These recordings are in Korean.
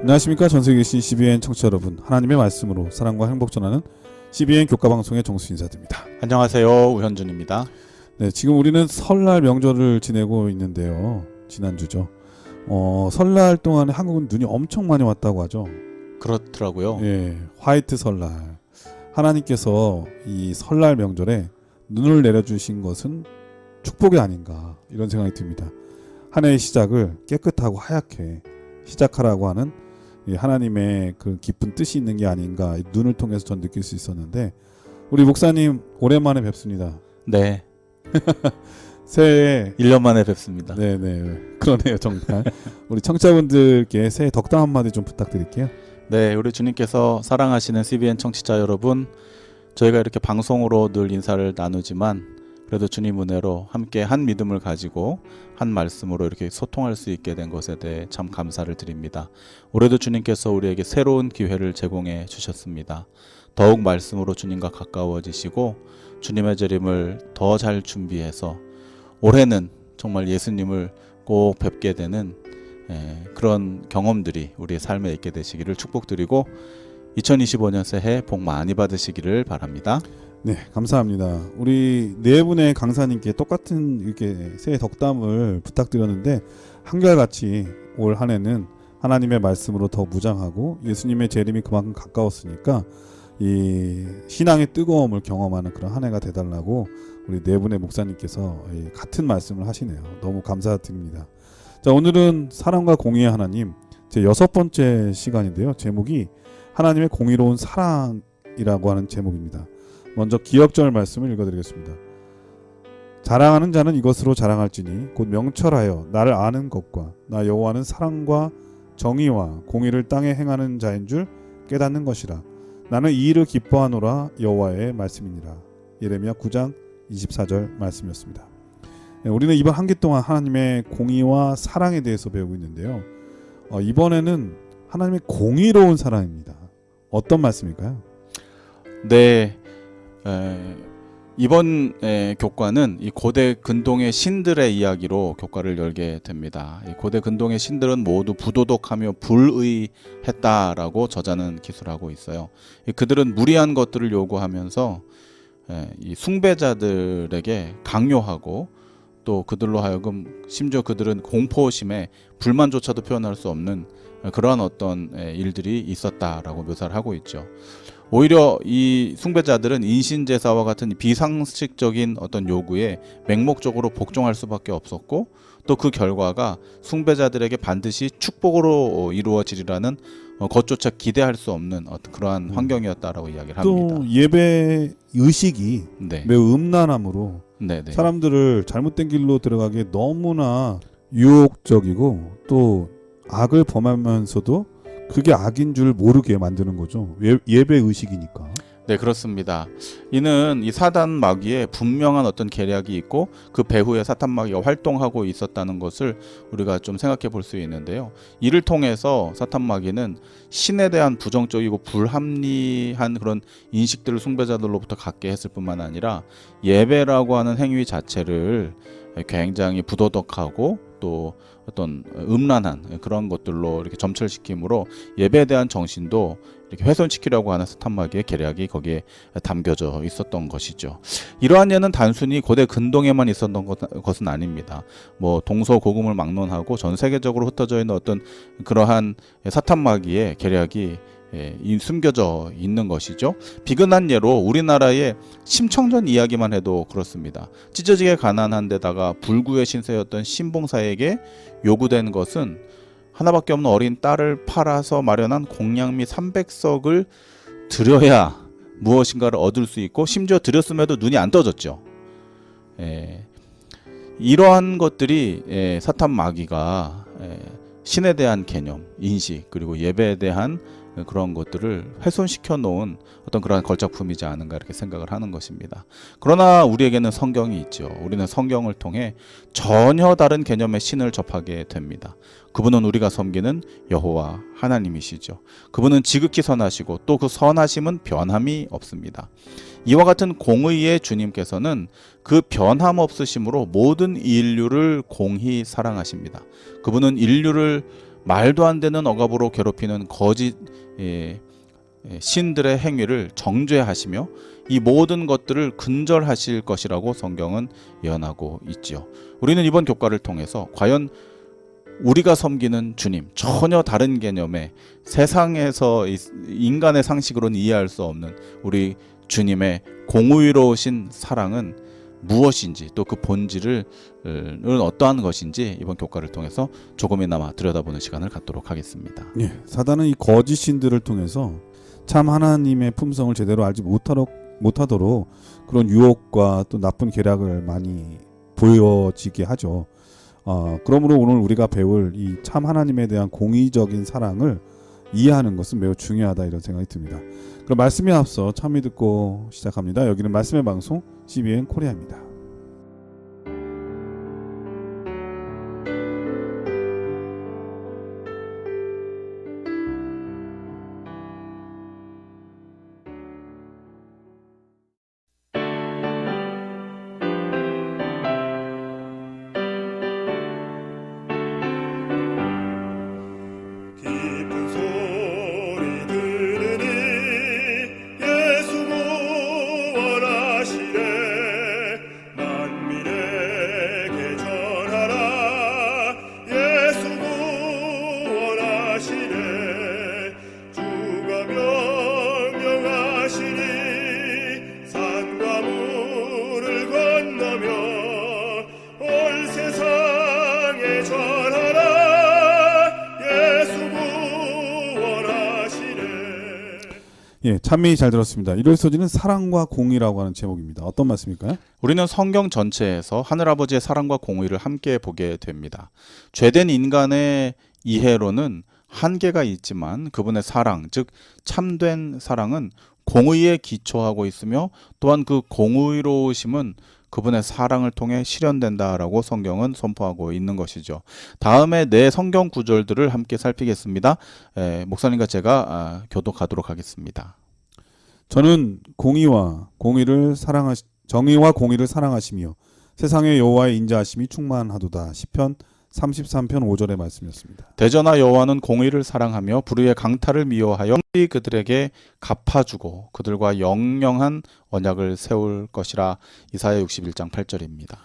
안녕하십니까. 전세계 계신 CBN 청취자 여러분, 하나님의 말씀으로 사랑과 행복 전하는 CBN 교과방송의 정수 인사드립니다. 안녕하세요. 우현준입니다. 네, 지금 우리는 설날 명절을 지내고 있는데요. 지난주죠. 설날 동안에 한국은 눈이 엄청 많이 왔다고 하죠. 그렇더라고요. 예, 화이트 설날. 하나님께서 이 설날 명절에 눈을 내려주신 것은 축복이 아닌가, 이런 생각이 듭니다. 한 해의 시작을 깨끗하고 하얗게 시작하라고 하는 하나님의 그 깊은 뜻이 있는 게 아닌가, 눈을 통해서 전 느낄 수 있었는데, 우리 목사님 오랜만에 뵙습니다. 네. 새해 1년 만에 뵙습니다. 네네, 그러네요. 정말 우리 청취자분들께 새해 덕담 한마디 좀 부탁드릴게요. 네, 우리 주님께서 사랑하시는 CBN 청취자 여러분, 저희가 이렇게 방송으로 늘 인사를 나누지만 그래도 주님 은혜로 함께 한 믿음을 가지고 한 말씀으로 이렇게 소통할 수 있게 된 것에 대해 참 감사를 드립니다. 올해도 주님께서 우리에게 새로운 기회를 제공해 주셨습니다. 더욱 말씀으로 주님과 가까워지시고 주님의 재림을 더 잘 준비해서 올해는 정말 예수님을 꼭 뵙게 되는 그런 경험들이 우리의 삶에 있게 되시기를 축복드리고 2025년 새해 복 많이 받으시기를 바랍니다. 네, 감사합니다. 우리 네 분의 강사님께 똑같은 이렇게 새해 덕담을 부탁드렸는데, 한결같이 올 한 해는 하나님의 말씀으로 더 무장하고 예수님의 재림이 그만큼 가까웠으니까 이 신앙의 뜨거움을 경험하는 그런 한 해가 되달라고 우리 네 분의 목사님께서 같은 말씀을 하시네요. 너무 감사드립니다. 자, 오늘은 사랑과 공의의 하나님, 제 6번째 시간인데요. 제목이 하나님의 공의로운 사랑이라고 하는 제목입니다. 먼저 기억절 말씀을 읽어드리겠습니다. 자랑하는 자는 이것으로 자랑할지니 곧 명철하여 나를 아는 것과 나 여호와는 사랑과 정의와 공의를 땅에 행하는 자인 줄 깨닫는 것이라. 나는 이 일을 기뻐하노라. 여호와의 말씀이니라. 예레미야 9장 24절 말씀이었습니다. 우리는 이번 한 기 동안 하나님의 공의와 사랑에 대해서 배우고 있는데요. 이번에는 하나님의 공의로운 사랑입니다. 어떤 말씀일까요? 네, 이번 교과는 이 고대 근동의 신들의 이야기로 교과를 열게 됩니다. 이 고대 근동의 신들은 모두 부도덕하며 불의했다라고 저자는 기술하고 있어요. 그들은 무리한 것들을 요구하면서 이 숭배자들에게 강요하고 또 그들로 하여금 심지어 그들은 공포심에 불만조차도 표현할 수 없는 그러한 어떤 일들이 있었다라고 묘사를 하고 있죠. 오히려 이 숭배자들은 인신제사와 같은 비상식적인 어떤 요구에 맹목적으로 복종할 수밖에 없었고, 또 그 결과가 숭배자들에게 반드시 축복으로 이루어지리라는 것조차 기대할 수 없는 어떤 그러한 환경이었다라고 이야기를 합니다. 또 예배 의식이 매우 음란함으로 사람들을 잘못된 길로 들어가기에 너무나 유혹적이고 또 악을 범하면서도 그게 악인 줄 모르게 만드는 거죠. 예배 의식이니까. 네, 그렇습니다. 이는 이 사단 마귀의 분명한 어떤 계략이 있고 그 배후에 사탄 마귀가 활동하고 있었다는 것을 우리가 좀 생각해 볼 수 있는데요. 이를 통해서 사탄 마귀는 신에 대한 부정적이고 불합리한 그런 인식들을 숭배자들로부터 갖게 했을 뿐만 아니라 예배라고 하는 행위 자체를 굉장히 부도덕하고 또 어떤 음란한 그런 것들로 이렇게 점철시킴으로 예배에 대한 정신도 이렇게 훼손시키려고 하는 사탄 마귀의 계략이 거기에 담겨져 있었던 것이죠. 이러한 예는 단순히 고대 근동에만 있었던 것은 아닙니다. 뭐 동서고금을 막론하고 전 세계적으로 흩어져 있는 어떤 그러한 사탄 마귀의 계략이 숨겨져 있는 것이죠. 비근한 예로 우리나라의 심청전 이야기만 해도 그렇습니다. 찢어지게 가난한 데다가 불구의 신세였던 신봉사에게 요구된 것은 하나밖에 없는 어린 딸을 팔아서 마련한 공양미 300석을 드려야 무엇인가를 얻을 수 있고, 심지어 드렸음에도 눈이 안 떠졌죠. 이러한 것들이 사탄 마귀가 신에 대한 개념, 인식, 그리고 예배에 대한 그런 것들을 훼손시켜 놓은 어떤 그러한 걸작품이지 않은가 이렇게 생각을 하는 것입니다. 그러나 우리에게는 성경이 있죠. 우리는 성경을 통해 전혀 다른 개념의 신을 접하게 됩니다. 그분은 우리가 섬기는 여호와 하나님이시죠. 그분은 지극히 선하시고 또 그 선하심은 변함이 없습니다. 이와 같은 공의의 주님께서는 그 변함 없으심으로 모든 인류를 공히 사랑하십니다. 그분은 인류를 말도 안 되는 억압으로 괴롭히는 거짓 신들의 행위를 정죄하시며 이 모든 것들을 근절하실 것이라고 성경은 예언하고 있지요. 우리는 이번 교과를 통해서 과연 우리가 섬기는 주님, 전혀 다른 개념의 세상에서 인간의 상식으로는 이해할 수 없는 우리 주님의 공의로우신 사랑은 무엇인지, 또 그 본질은 어떠한 것인지 이번 교과를 통해서 조금이나마 들여다보는 시간을 갖도록 하겠습니다. 예, 사단은 이 거짓 신들을 통해서 참 하나님의 품성을 제대로 알지 못하도록 그런 유혹과 또 나쁜 계략을 많이 보여지게 하죠. 그러므로 오늘 우리가 배울 이 참 하나님에 대한 공의적인 사랑을 이해하는 것은 매우 중요하다, 이런 생각이 듭니다. 그럼 말씀에 앞서 참여 듣고 시작합니다. 여기는 말씀의 방송 CBN 코리아입니다. 깊은 소리 들으니 예수 구원하시네. 만민에게 전하라. 예수 구원하시네. 주가 명령하시니 산과 물을 건너며 온 세상에 전하라. 예, 찬미 잘 들었습니다. 일요일 소지는 사랑과 공의라고 하는 제목입니다. 어떤 말씀일까요? 우리는 성경 전체에서 하늘아버지의 사랑과 공의를 함께 보게 됩니다. 죄된 인간의 이해로는 한계가 있지만 그분의 사랑, 즉 참된 사랑은 공의에 기초하고 있으며 또한 그 공의로우심은 그분의 사랑을 통해 실현된다라고 성경은 선포하고 있는 것이죠. 다음에 네 성경 구절들을 함께 살피겠습니다. 목사님과 제가 교독하도록 하겠습니다. 저는 정의와 공의를 사랑하시며 세상의 여호와의 인자하심이 충만하도다. 시편 33편 5절의 말씀이었습니다. 대전하 여호와는 공의를 사랑하며 불의의 강탈을 미워하여 그들에게 갚아주고 그들과 영영한 언약을 세울 것이라. 이사야 61장 8절입니다.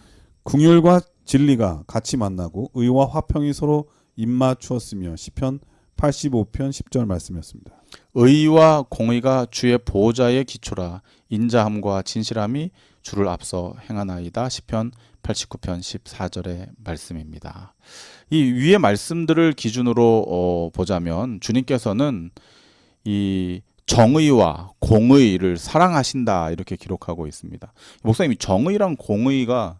긍휼과 진리가 같이 만나고 의와 화평이 서로 입맞추었으며 시편 85편 10절 말씀이었습니다. 의와 공의가 주의 보호자의 기초라. 인자함과 진실함이 주를 앞서 행하나이다. 시편 89편 14절의 말씀입니다. 이 위의 말씀들을 기준으로 보자면 주님께서는 이 정의와 공의를 사랑하신다, 이렇게 기록하고 있습니다. 목사님, 정의랑 공의가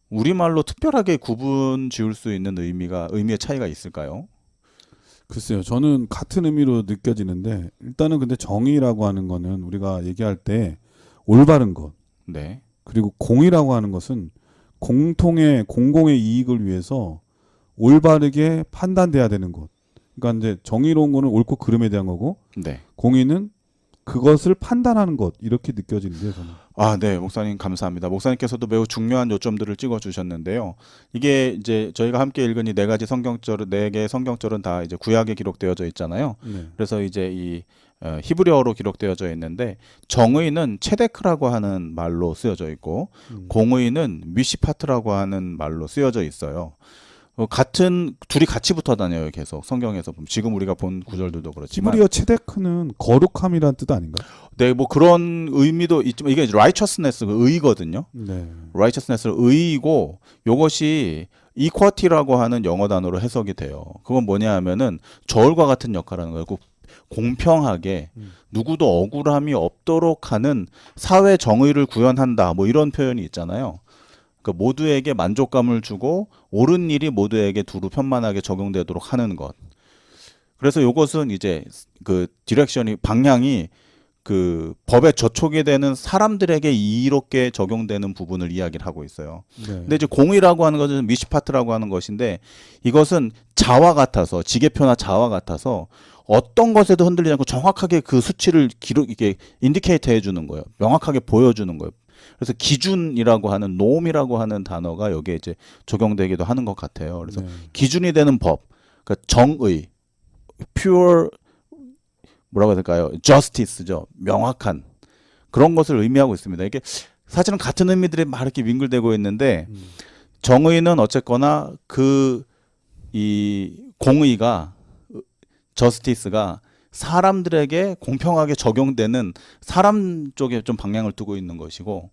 우리말로 특별하게 구분 지을 수 있는 의미의 차이가 있을까요? 글쎄요, 저는 같은 의미로 느껴지는데, 일단은 근데 정의라고 하는 거는 우리가 얘기할 때 올바른 것, 네. 그리고 공의라고 하는 것은 공공의 이익을 위해서 올바르게 판단돼야 되는 것. 그러니까 이제 정의로운 거는 옳고 그름에 대한 거고, 네. 공의는 그것을 판단하는 것, 이렇게 느껴지는데요, 저는. 네, 목사님 감사합니다. 목사님께서도 매우 중요한 요점들을 찍어 주셨는데요. 이게 이제 저희가 함께 읽은 이 네 개의 성경절은 다 이제 구약에 기록되어져 있잖아요. 네. 그래서 이제 이 히브리어로 기록되어져 있는데, 정의는 체데크라고 하는 말로 쓰여져 있고 공의는 미시파트라고 하는 말로 쓰여져 있어요. 둘이 같이 붙어 다녀요, 계속 성경에서 보면. 지금 우리가 본 구절들도 그렇지만. 히브리어 체데크는 거룩함이란 뜻 아닌가요? 네, 뭐 그런 의미도 있지만 이게 righteousness, 의거든요. 네. righteousness는 의이고, 요것이 equality라고 하는 영어 단어로 해석이 돼요. 그건 뭐냐 하면은 저울과 같은 역할을 하는 거예요. 공평하게 누구도 억울함이 없도록 하는 사회 정의를 구현한다, 뭐 이런 표현이 있잖아요. 그러니까 모두에게 만족감을 주고 옳은 일이 모두에게 두루 편만하게 적용되도록 하는 것. 그래서 이것은 이제 그 방향이 그 법에 저촉이 되는 사람들에게 이롭게 적용되는 부분을 이야기를 하고 있어요. 네. 근데 이제 공의라고 하는 것은 미시파트라고 하는 것인데, 이것은 자와 같아서, 지계표나 자와 같아서 어떤 것에도 흔들리지 않고 정확하게 그 수치를 이렇게 인디케이터 해주는 거예요. 명확하게 보여주는 거예요. 그래서 기준이라고 하는, 놈이라고 하는 단어가 여기에 이제 적용되기도 하는 것 같아요. 그래서 네. 기준이 되는 법, 그러니까 정의, pure 뭐라고 해야 될까요? justice죠. 명확한 그런 것을 의미하고 있습니다. 이게 사실은 같은 의미들이 막 이렇게 밍글대고 있는데 정의는 어쨌거나 이 공의가 justice가 사람들에게 공평하게 적용되는 사람 쪽에 좀 방향을 두고 있는 것이고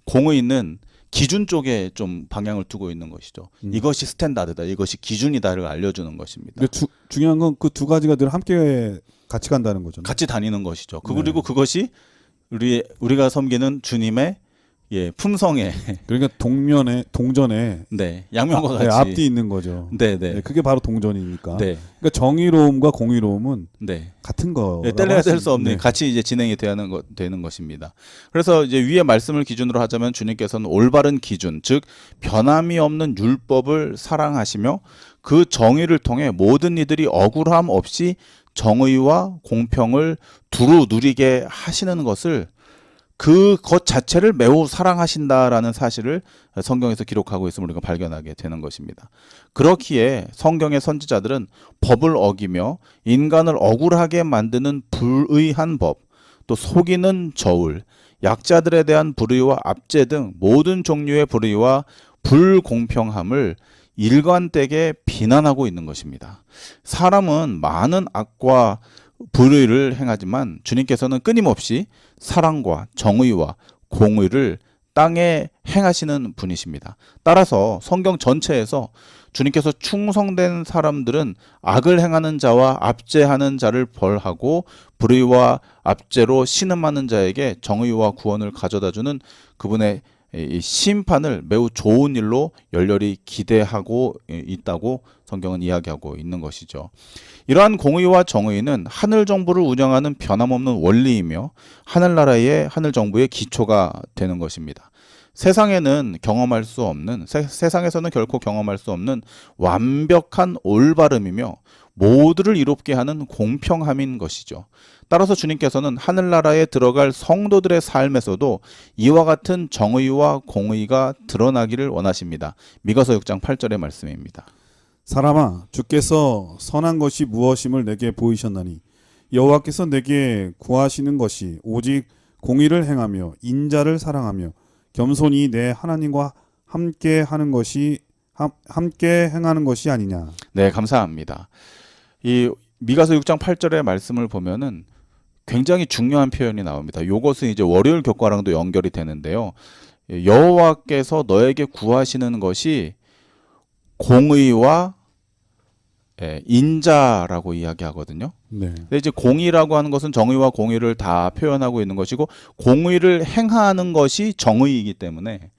공의는 기준 쪽에 좀 방향을 두고 있는 것이죠. 이것이 스탠다드다, 이것이 기준이다를 알려주는 것입니다. 근데 중요한 건 그 두 가지가 늘 함께 같이 간다는 거죠. 같이 다니는 것이죠. 네. 그리고 그것이 우리가 섬기는 주님의 품성에 그러니까 동전에 네, 양면과 같이 앞뒤 있는 거죠. 네, 네. 네, 그게 바로 동전이니까. 네. 그러니까 정의로움과 공의로움은 네. 같은 거. 뗄래야 뗄 수 없는 같이 이제 진행이 되는 것입니다. 그래서 이제 위의 말씀을 기준으로 하자면 주님께서는 올바른 기준, 즉 변함이 없는 율법을 사랑하시며 그 정의를 통해 모든 이들이 억울함 없이 정의와 공평을 두루 누리게 하시는 것을 그것 자체를 매우 사랑하신다라는 사실을 성경에서 기록하고 있음을 우리가 발견하게 되는 것입니다. 그렇기에 성경의 선지자들은 법을 어기며 인간을 억울하게 만드는 불의한 법, 또 속이는 저울, 약자들에 대한 불의와 압제 등 모든 종류의 불의와 불공평함을 일관되게 비난하고 있는 것입니다. 사람은 많은 악과 불의를 행하지만 주님께서는 끊임없이 사랑과 정의와 공의를 땅에 행하시는 분이십니다. 따라서 성경 전체에서 주님께서 충성된 사람들은 악을 행하는 자와 압제하는 자를 벌하고 불의와 압제로 신음하는 자에게 정의와 구원을 가져다주는 그분의 이 심판을 매우 좋은 일로 열렬히 기대하고 있다고 성경은 이야기하고 있는 것이죠. 이러한 공의와 정의는 하늘 정부를 운영하는 변함없는 원리이며 하늘나라의 하늘 정부의 기초가 되는 것입니다. 세상에서는 결코 경험할 수 없는 완벽한 올바름이며 모두를 이롭게 하는 공평함인 것이죠. 따라서 주님께서는 하늘나라에 들어갈 성도들의 삶에서도 이와 같은 정의와 공의가 드러나기를 원하십니다. 미가서 6장 8절의 말씀입니다. 사람아, 주께서 선한 것이 무엇임을 내게 보이셨나니 여호와께서 내게 구하시는 것이 오직 공의를 행하며 인자를 사랑하며 겸손히 내 하나님과 함께 행하는 것이 아니냐. 네, 감사합니다. 이 미가서 6장 8절의 말씀을 보면은 굉장히 중요한 표현이 나옵니다. 이것은 이제 월요일 교과랑도 연결이 되는데요. 여호와께서 너에게 구하시는 것이 공의와 인자라고 이야기하거든요. 네. 근데 이제 공의라고 하는 것은 정의와 공의를 다 표현하고 있는 것이고 공의를 행하는 것이 정의이기 때문에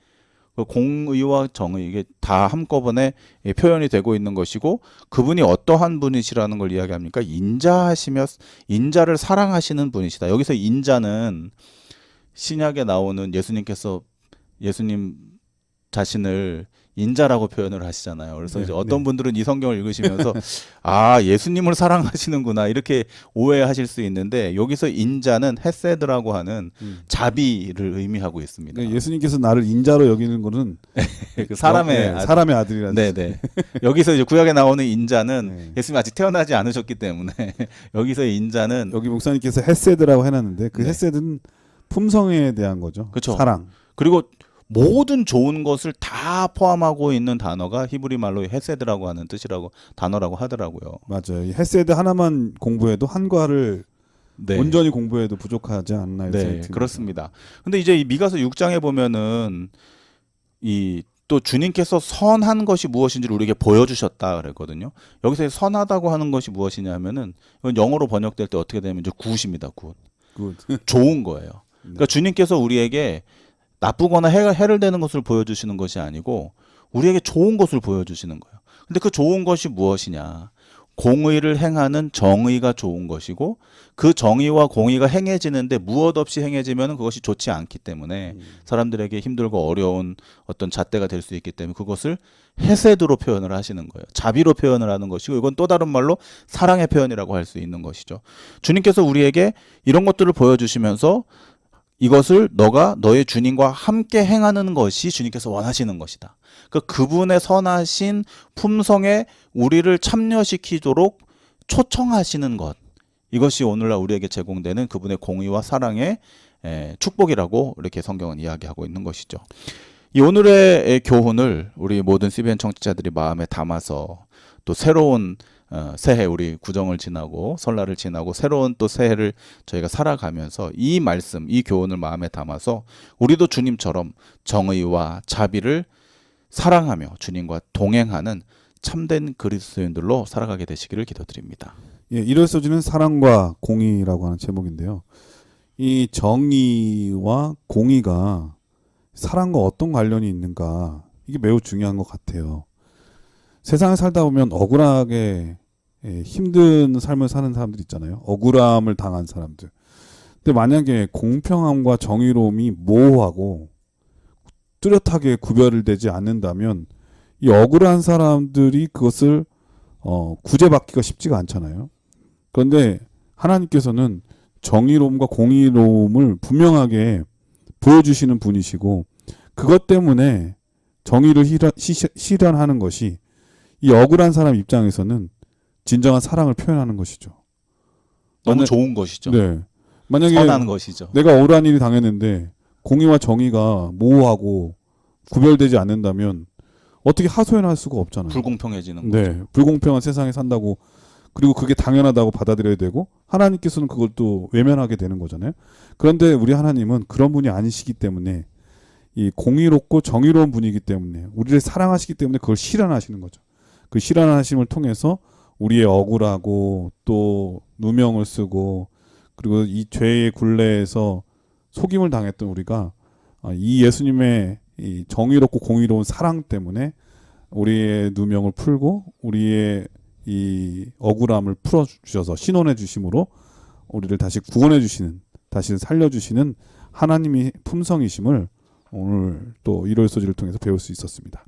공의와 정의 이게 다 한꺼번에 표현이 되고 있는 것이고 그분이 어떠한 분이시라는 걸 이야기합니까? 인자하시며 인자를 사랑하시는 분이시다. 여기서 인자는 신약에 나오는 예수님 자신을 인자라고 표현을 하시잖아요. 그래서 이제 어떤 분들은 이 성경을 읽으시면서 아, 예수님을 사랑하시는구나 이렇게 오해하실 수 있는데 여기서 인자는 헤세드라고 하는 자비를 의미하고 있습니다. 네, 예수님께서 나를 인자로 여기는 것은 그 사람의 사람의 아들이라는. 네네. 여기서 이제 구약에 나오는 인자는 네. 예수님이 아직 태어나지 않으셨기 때문에 여기서의 인자는 여기 목사님께서 헤세드라고 해놨는데 그 네. 헤세드는 품성에 대한 거죠. 그쵸. 사랑. 그리고 모든 좋은 것을 다 포함하고 있는 단어가 히브리 말로 헤세드라고 하는 뜻이라고 단어라고 하더라고요. 맞아요. 이 헤세드 하나만 공부해도 한과를 네. 온전히 공부해도 부족하지 않나 이런 생각이 네, 듭니다. 그렇습니다. 근데 이제 이 미가서 6장에 보면은 또 주님께서 선한 것이 무엇인지를 우리에게 보여주셨다 그랬거든요. 여기서 선하다고 하는 것이 무엇이냐면은 이건 영어로 번역될 때 어떻게 되면 이제 굿입니다. 굿. 좋은 거예요. 그러니까 주님께서 우리에게 나쁘거나 해를 되는 것을 보여주시는 것이 아니고 우리에게 좋은 것을 보여주시는 거예요. 근데 그 좋은 것이 무엇이냐? 공의를 행하는 정의가 좋은 것이고 그 정의와 공의가 행해지는데 무엇 없이 행해지면 그것이 좋지 않기 때문에 사람들에게 힘들고 어려운 어떤 잣대가 될 수 있기 때문에 그것을 헤세드로 표현을 하시는 거예요. 자비로 표현을 하는 것이고 이건 또 다른 말로 사랑의 표현이라고 할 수 있는 것이죠. 주님께서 우리에게 이런 것들을 보여주시면서 이것을 너가 너의 주님과 함께 행하는 것이 주님께서 원하시는 것이다. 그분의 선하신 품성에 우리를 참여시키도록 초청하시는 것. 이것이 오늘날 우리에게 제공되는 그분의 공의와 사랑의 축복이라고 이렇게 성경은 이야기하고 있는 것이죠. 이 오늘의 교훈을 우리 모든 CBN 청취자들이 마음에 담아서 또 새로운 새해 우리 구정을 지나고 설날을 지나고 새로운 또 새해를 저희가 살아가면서 이 말씀, 이 교훈을 마음에 담아서 우리도 주님처럼 정의와 자비를 사랑하며 주님과 동행하는 참된 그리스도인들로 살아가게 되시기를 기도드립니다. 예, 일요소지는 사랑과 공의라고 하는 제목인데요. 이 정의와 공의가 사랑과 어떤 관련이 있는가, 이게 매우 중요한 것 같아요. 세상에 살다 보면 억울하게 힘든 삶을 사는 사람들 있잖아요. 억울함을 당한 사람들. 근데 만약에 공평함과 정의로움이 모호하고 뚜렷하게 구별되지 않는다면 이 억울한 사람들이 그것을 구제받기가 쉽지가 않잖아요. 그런데 하나님께서는 정의로움과 공의로움을 분명하게 보여주시는 분이시고, 그것 때문에 정의를 실현하는 것이 이 억울한 사람 입장에서는 진정한 사랑을 표현하는 것이죠. 너무 좋은 것이죠. 네. 만약에 선한 것이죠. 내가 억울한 일이 당했는데 공의와 정의가 모호하고 구별되지 않는다면 어떻게 하소연할 수가 없잖아요. 불공평해지는 거죠. 네, 불공평한 세상에 산다고, 그리고 그게 당연하다고 받아들여야 되고 하나님께서는 그걸 또 외면하게 되는 거잖아요. 그런데 우리 하나님은 그런 분이 아니시기 때문에, 이 공의롭고 정의로운 분이기 때문에, 우리를 사랑하시기 때문에 그걸 실현하시는 거죠. 그 실현하심을 통해서 우리의 억울하고 또 누명을 쓰고 그리고 이 죄의 굴레에서 속임을 당했던 우리가 이 예수님의 이 정의롭고 공의로운 사랑 때문에 우리의 누명을 풀고 우리의 이 억울함을 풀어주셔서 신원해 주심으로 우리를 다시 구원해 주시는, 다시 살려주시는 하나님이 품성이심을 오늘 또 일요일소지를 통해서 배울 수 있었습니다.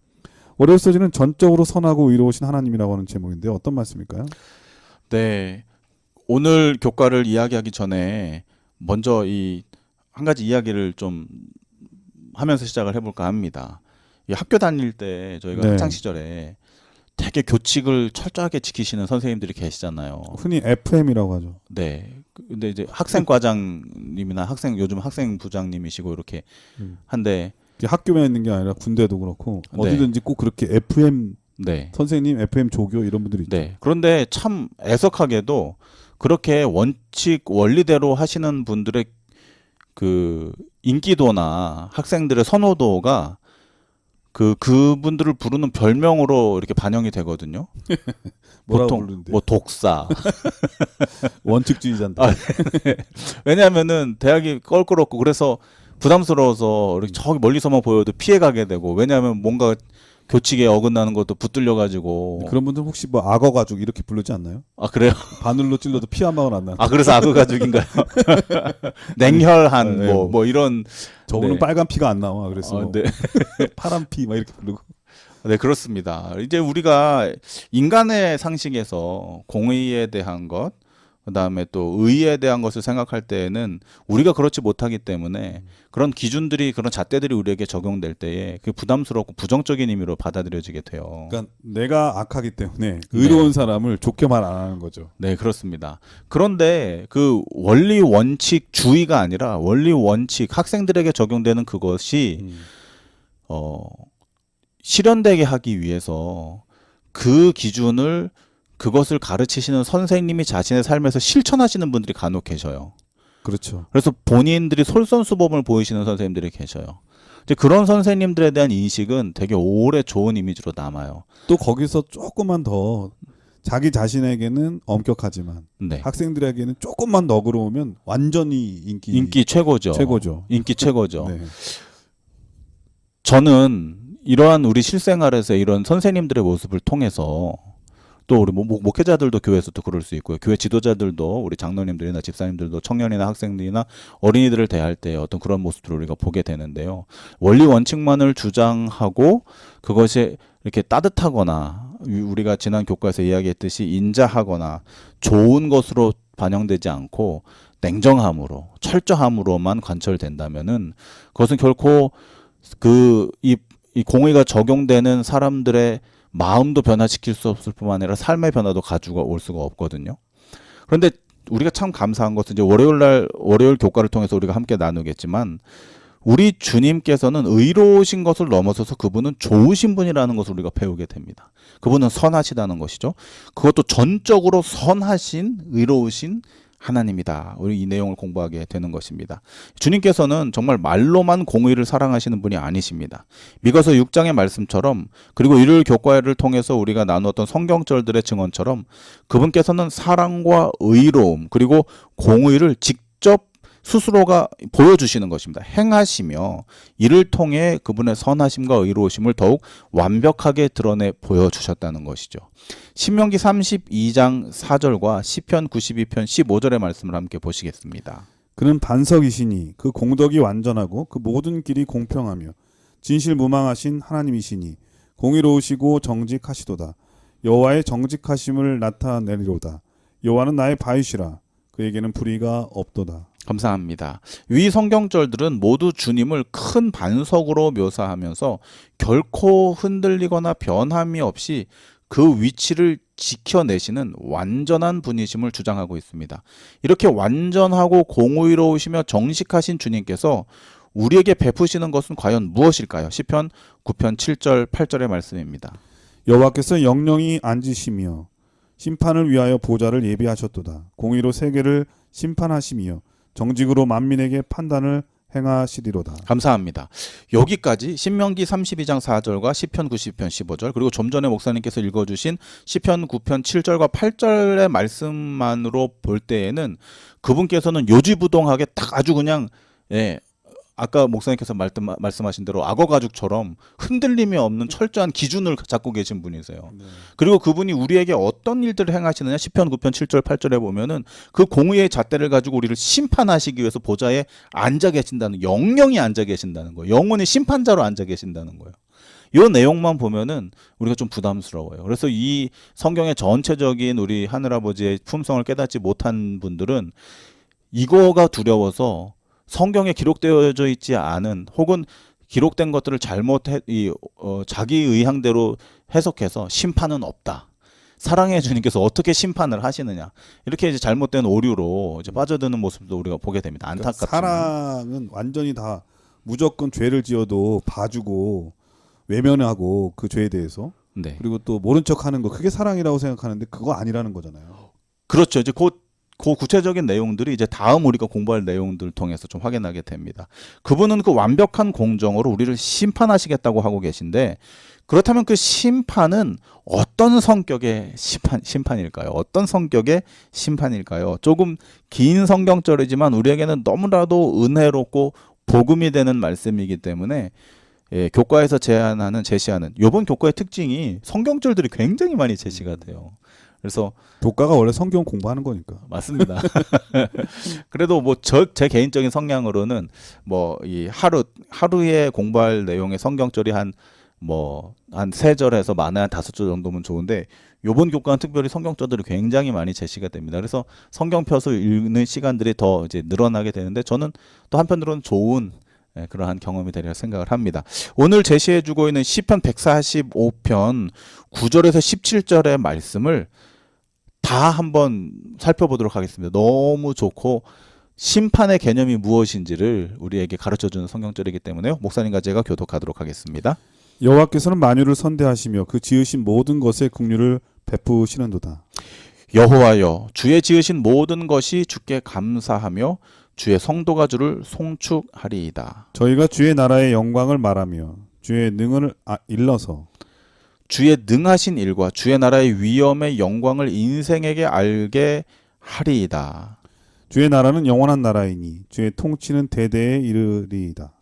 월요일소지는 전적으로 선하고 의로우신 하나님이라고 하는 제목인데요. 어떤 말씀일까요? 네, 오늘 교과를 이야기하기 전에 먼저 이 한 가지 이야기를 좀 하면서 시작을 해볼까 합니다. 이 학교 다닐 때 저희가 네. 학창 시절에 되게 교칙을 철저하게 지키시는 선생님들이 계시잖아요. 흔히 FM이라고 하죠. 네. 근데 이제 학생과장님이나 요즘 학생부장님이시고 이렇게 한데, 이게 학교만 있는 게 아니라 군대도 그렇고 네. 어디든지 꼭 그렇게 FM 네. 선생님, FM 조교 이런 분들이 있죠. 네. 그런데 참 애석하게도 그렇게 원리대로 하시는 분들의 그 인기도나 학생들의 선호도가 그분들을 부르는 별명으로 이렇게 반영이 되거든요. 뭐라고 보통 부르는데? 뭐 독사. 원칙주의자인데. 네. 왜냐하면은 대학이 껄끄럽고 그래서 부담스러워서 이렇게 저기 멀리서만 보여도 피해가게 되고, 왜냐하면 뭔가 교칙에 어긋나는 것도 붙들려 가지고. 그런 분들 혹시 뭐 악어 가죽 이렇게 부르지 않나요? 아, 그래요? 바늘로 찔러도 피 한 방울 안 나는. 아, 그래서 악어 가죽인가요? 냉혈한 네, 뭐 이런. 저분은 네. 빨간 피가 안 나와. 그래서 네. 파란 피 막 이렇게 부르고. 네, 그렇습니다. 이제 우리가 인간의 상식에서 공의에 대한 것, 그다음에 또 의에 대한 것을 생각할 때에는 우리가 그렇지 못하기 때문에 그런 기준들이, 그런 잣대들이 우리에게 적용될 때에 그 부담스럽고 부정적인 의미로 받아들여지게 돼요. 그러니까 내가 악하기 때문에 의로운 사람을 좋게 말 안 하는 거죠. 네, 그렇습니다. 그런데 그 원리 원칙 주의가 아니라 원리 원칙, 학생들에게 적용되는 그것이 실현되게 하기 위해서 그 기준을, 그것을 가르치시는 선생님이 자신의 삶에서 실천하시는 분들이 간혹 계셔요. 그렇죠. 그래서 본인들이 솔선수범을 보이시는 선생님들이 계셔요. 이제 그런 선생님들에 대한 인식은 되게 오래 좋은 이미지로 남아요. 또 거기서 조금만 더 자기 자신에게는 엄격하지만 네. 학생들에게는 조금만 너그러우면 완전히 인기 최고죠. 최고죠. 인기 최고죠. 네. 저는 이러한 우리 실생활에서 이런 선생님들의 모습을 통해서, 또 우리 목회자들도 교회에서 또 그럴 수 있고요. 교회 지도자들도, 우리 장로님들이나 집사님들도 청년이나 학생들이나 어린이들을 대할 때 어떤 그런 모습들을 우리가 보게 되는데요. 원리 원칙만을 주장하고 그것이 이렇게 따뜻하거나, 우리가 지난 교과에서 이야기했듯이 인자하거나 좋은 것으로 반영되지 않고 냉정함으로 철저함으로만 관철된다면은 그것은 결코 이 공의가 적용되는 사람들의 마음도 변화시킬 수 없을 뿐만 아니라 삶의 변화도 가지고 올 수가 없거든요. 그런데 우리가 참 감사한 것은 이제 월요일 교과를 통해서 우리가 함께 나누겠지만 우리 주님께서는 의로우신 것을 넘어서서 그분은 좋으신 분이라는 것을 우리가 배우게 됩니다. 그분은 선하시다는 것이죠. 그것도 전적으로 선하신 의로우신 하나님이다. 우리 이 내용을 공부하게 되는 것입니다. 주님께서는 정말 말로만 공의를 사랑하시는 분이 아니십니다. 미가서 6장의 말씀처럼 그리고 일요일 교과를 통해서 우리가 나누었던 성경절들의 증언처럼 그분께서는 사랑과 의로움 그리고 공의를 직접 스스로가 보여주시는 것입니다. 행하시며 이를 통해 그분의 선하심과 의로우심을 더욱 완벽하게 드러내 보여주셨다는 것이죠. 신명기 32장 4절과 시편 92편 15절의 말씀을 함께 보시겠습니다. 그는 반석이시니 그 공덕이 완전하고 그 모든 길이 공평하며 진실무망하신 하나님이시니 공의로우시고 정직하시도다. 여호와의 정직하심을 나타내리로다. 여호와는 나의 바위시라. 그에게는 불의가 없도다. 감사합니다. 위 성경절들은 모두 주님을 큰 반석으로 묘사하면서 결코 흔들리거나 변함이 없이 그 위치를 지켜내시는 완전한 분이심을 주장하고 있습니다. 이렇게 완전하고 공의로우시며 정직하신 주님께서 우리에게 베푸시는 것은 과연 무엇일까요? 시편 9편 7절 8절의 말씀입니다. 여호와께서 영영이 앉으시며 심판을 위하여 보좌를 예비하셨도다. 공의로 세계를 심판하시며 정직으로 만민에게 판단을 행하시리로다. 감사합니다. 여기까지 신명기 32장 4절과 시편 90편 15절 그리고 좀 전에 목사님께서 읽어주신 시편 9편 7절과 8절의 말씀만으로 볼 때에는 그분께서는 요지부동하게 딱 아주 그냥 아까 목사님께서 말씀하신 대로 악어 가죽처럼 흔들림이 없는 철저한 기준을 잡고 계신 분이세요. 네. 그리고 그분이 우리에게 어떤 일들을 행하시느냐 시편 9편 7절 8절에 보면은 그 공의의 잣대를 가지고 우리를 심판하시기 위해서 보좌에 앉아 계신다는 영영이 앉아 계신다는 거예요. 영원히 심판자로 앉아 계신다는 거예요. 이 내용만 보면은 우리가 좀 부담스러워요. 그래서 이 성경의 전체적인 우리 하늘아버지의 품성을 깨닫지 못한 분들은 이거가 두려워서 성경에 기록되어져 있지 않은 혹은 기록된 것들을 자기 의향대로 해석해서 심판은 없다. 사랑의 주님께서 어떻게 심판을 하시느냐. 이렇게 이제 잘못된 오류로 이제 빠져드는 모습도 우리가 보게 됩니다. 안타깝지만. 사랑은 완전히 다 무조건 죄를 지어도 봐주고 외면하고 그 죄에 대해서 네. 그리고 또 모른 척하는 거 그게 사랑이라고 생각하는데 그거 아니라는 거잖아요. 그렇죠. 이제 그 구체적인 내용들이 이제 다음 우리가 공부할 내용들을 통해서 좀 확인하게 됩니다. 그분은 그 완벽한 공정으로 우리를 심판하시겠다고 하고 계신데 그렇다면 그 심판은 어떤 성격의 심판일까요? 어떤 성격의 심판일까요? 조금 긴 성경절이지만 우리에게는 너무나도 은혜롭고 복음이 되는 말씀이기 때문에 교과에서 제시하는 이번 교과의 특징이 성경절들이 굉장히 많이 제시가 돼요. 그래서 교과가 원래 성경 공부하는 거니까. 맞습니다. 그래도 뭐 제 개인적인 성향으로는 뭐 이 하루에 공부할 내용의 성경절이 한 3절에서 많아야 5절 정도면 좋은데 요번 교과는 특별히 성경절들이 굉장히 많이 제시가 됩니다. 그래서 성경 펴서 읽는 시간들이 더 이제 늘어나게 되는데 저는 또 한편으로는 좋은 그러한 경험이 되리라 생각을 합니다. 오늘 제시해주고 있는 시편 145편 9절에서 17절의 말씀을 다 한번 살펴보도록 하겠습니다. 너무 좋고 심판의 개념이 무엇인지를 우리에게 가르쳐주는 성경절이기 때문에요. 목사님과 제가 교독하도록 하겠습니다. 여호와께서는 만유를 선대하시며 그 지으신 모든 것에 긍휼을 베푸시는도다. 여호와여 주의 지으신 모든 것이 주께 감사하며 주의 성도가 주를 송축하리이다. 저희가 주의 나라의 영광을 말하며 주의 능을 일러서 주의 능하신 일과 주의 나라의 위엄의 영광을 인생에게 알게 하리이다. 주의 나라는 영원한 나라이니 주의 통치는 대대에 이르리이다.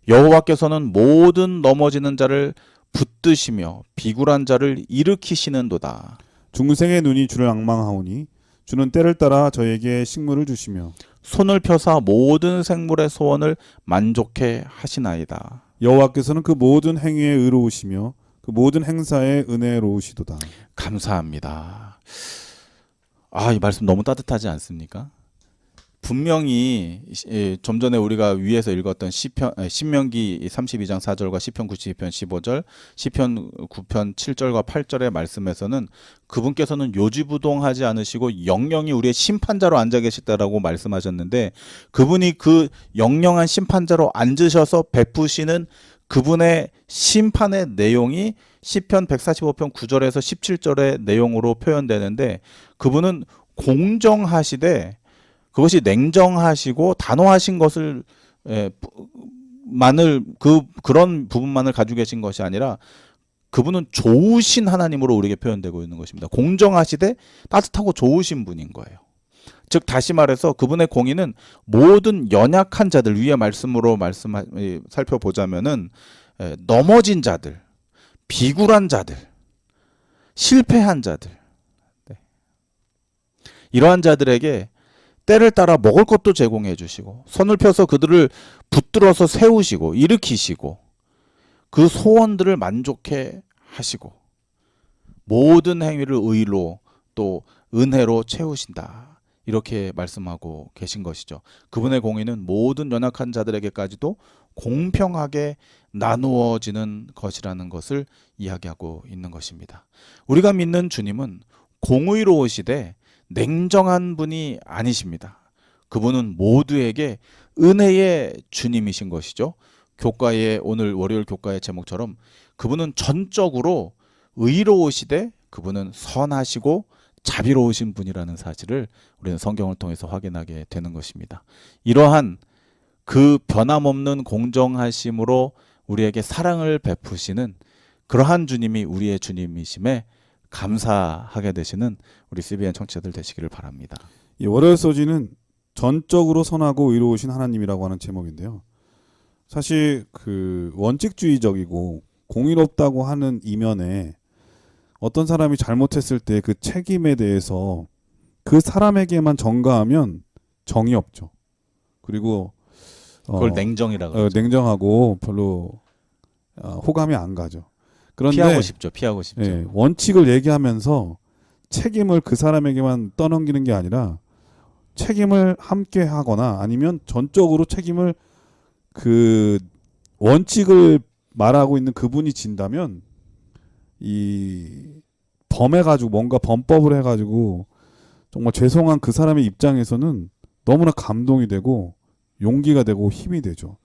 여호와께서는 모든 넘어지는 자를 붙드시며 비굴한 자를 일으키시는도다. 중생의 눈이 주를 앙망하오니 주는 때를 따라 저에게 식물을 주시며 손을 펴사 모든 생물의 소원을 만족해 하시나이다. 여호와께서는 그 모든 행위에 의로우시며 그 모든 행사에 은혜로우시도다. 감사합니다. 이 말씀 너무 따뜻하지 않습니까? 분명히 좀 전에 우리가 위에서 읽었던 신명기 32장 4절과 시편 92편 15절, 시편 9편 7절과 8절의 말씀에서는 그분께서는 요지부동하지 않으시고 영영이 우리의 심판자로 앉아 계시다라고 말씀하셨는데, 그분이 그 영영한 심판자로 앉으셔서 베푸시는 그분의 심판의 내용이 시편 145편 9절에서 17절의 내용으로 표현되는데, 그분은 공정하시되 그것이 냉정하시고 단호하신 것을 그런 부분만을 가지고 계신 것이 아니라 그분은 좋으신 하나님으로 우리에게 표현되고 있는 것입니다. 공정하시되 따뜻하고 좋으신 분인 거예요. 즉 다시 말해서 그분의 공의는 모든 연약한 자들, 위의 말씀으로 살펴보자면은 넘어진 자들, 비굴한 자들, 실패한 자들, 이러한 자들에게 때를 따라 먹을 것도 제공해 주시고, 손을 펴서 그들을 붙들어서 세우시고 일으키시고 그 소원들을 만족해 하시고 모든 행위를 의로 또 은혜로 채우신다, 이렇게 말씀하고 계신 것이죠. 그분의 공의는 모든 연약한 자들에게까지도 공평하게 나누어지는 것이라는 것을 이야기하고 있는 것입니다. 우리가 믿는 주님은 공의로우시되 냉정한 분이 아니십니다. 그분은 모두에게 은혜의 주님이신 것이죠. 오늘 월요일 교과의 제목처럼 그분은 전적으로 의로우시되 그분은 선하시고 자비로우신 분이라는 사실을 우리는 성경을 통해서 확인하게 되는 것입니다. 이러한 그 변함없는 공정하심으로 우리에게 사랑을 베푸시는 그러한 주님이 우리의 주님이심에 감사하게 되시는 우리 CBN 청취자들 되시기를 바랍니다. 이 월요일 소지는 전적으로 선하고 의로우신 하나님이라고 하는 제목인데요. 사실 그 원칙주의적이고 공의롭다고 하는 이면에 어떤 사람이 잘못했을 때 그 책임에 대해서 그 사람에게만 전가하면 정이 없죠. 그리고 그걸 냉정이라고 하죠. 냉정하고 별로 호감이 안 가죠. 그런데 피하고 싶죠. 예, 원칙을 얘기하면서 책임을 그 사람에게만 떠넘기는 게 아니라 책임을 함께 하거나 아니면 전적으로 책임을 그 원칙을 말하고 있는 그분이 진다면 이 범해가지고 뭔가 범법을 해가지고 정말 죄송한 그 사람의 입장에서는 너무나 감동이 되고 용기가 되고 힘이 되죠.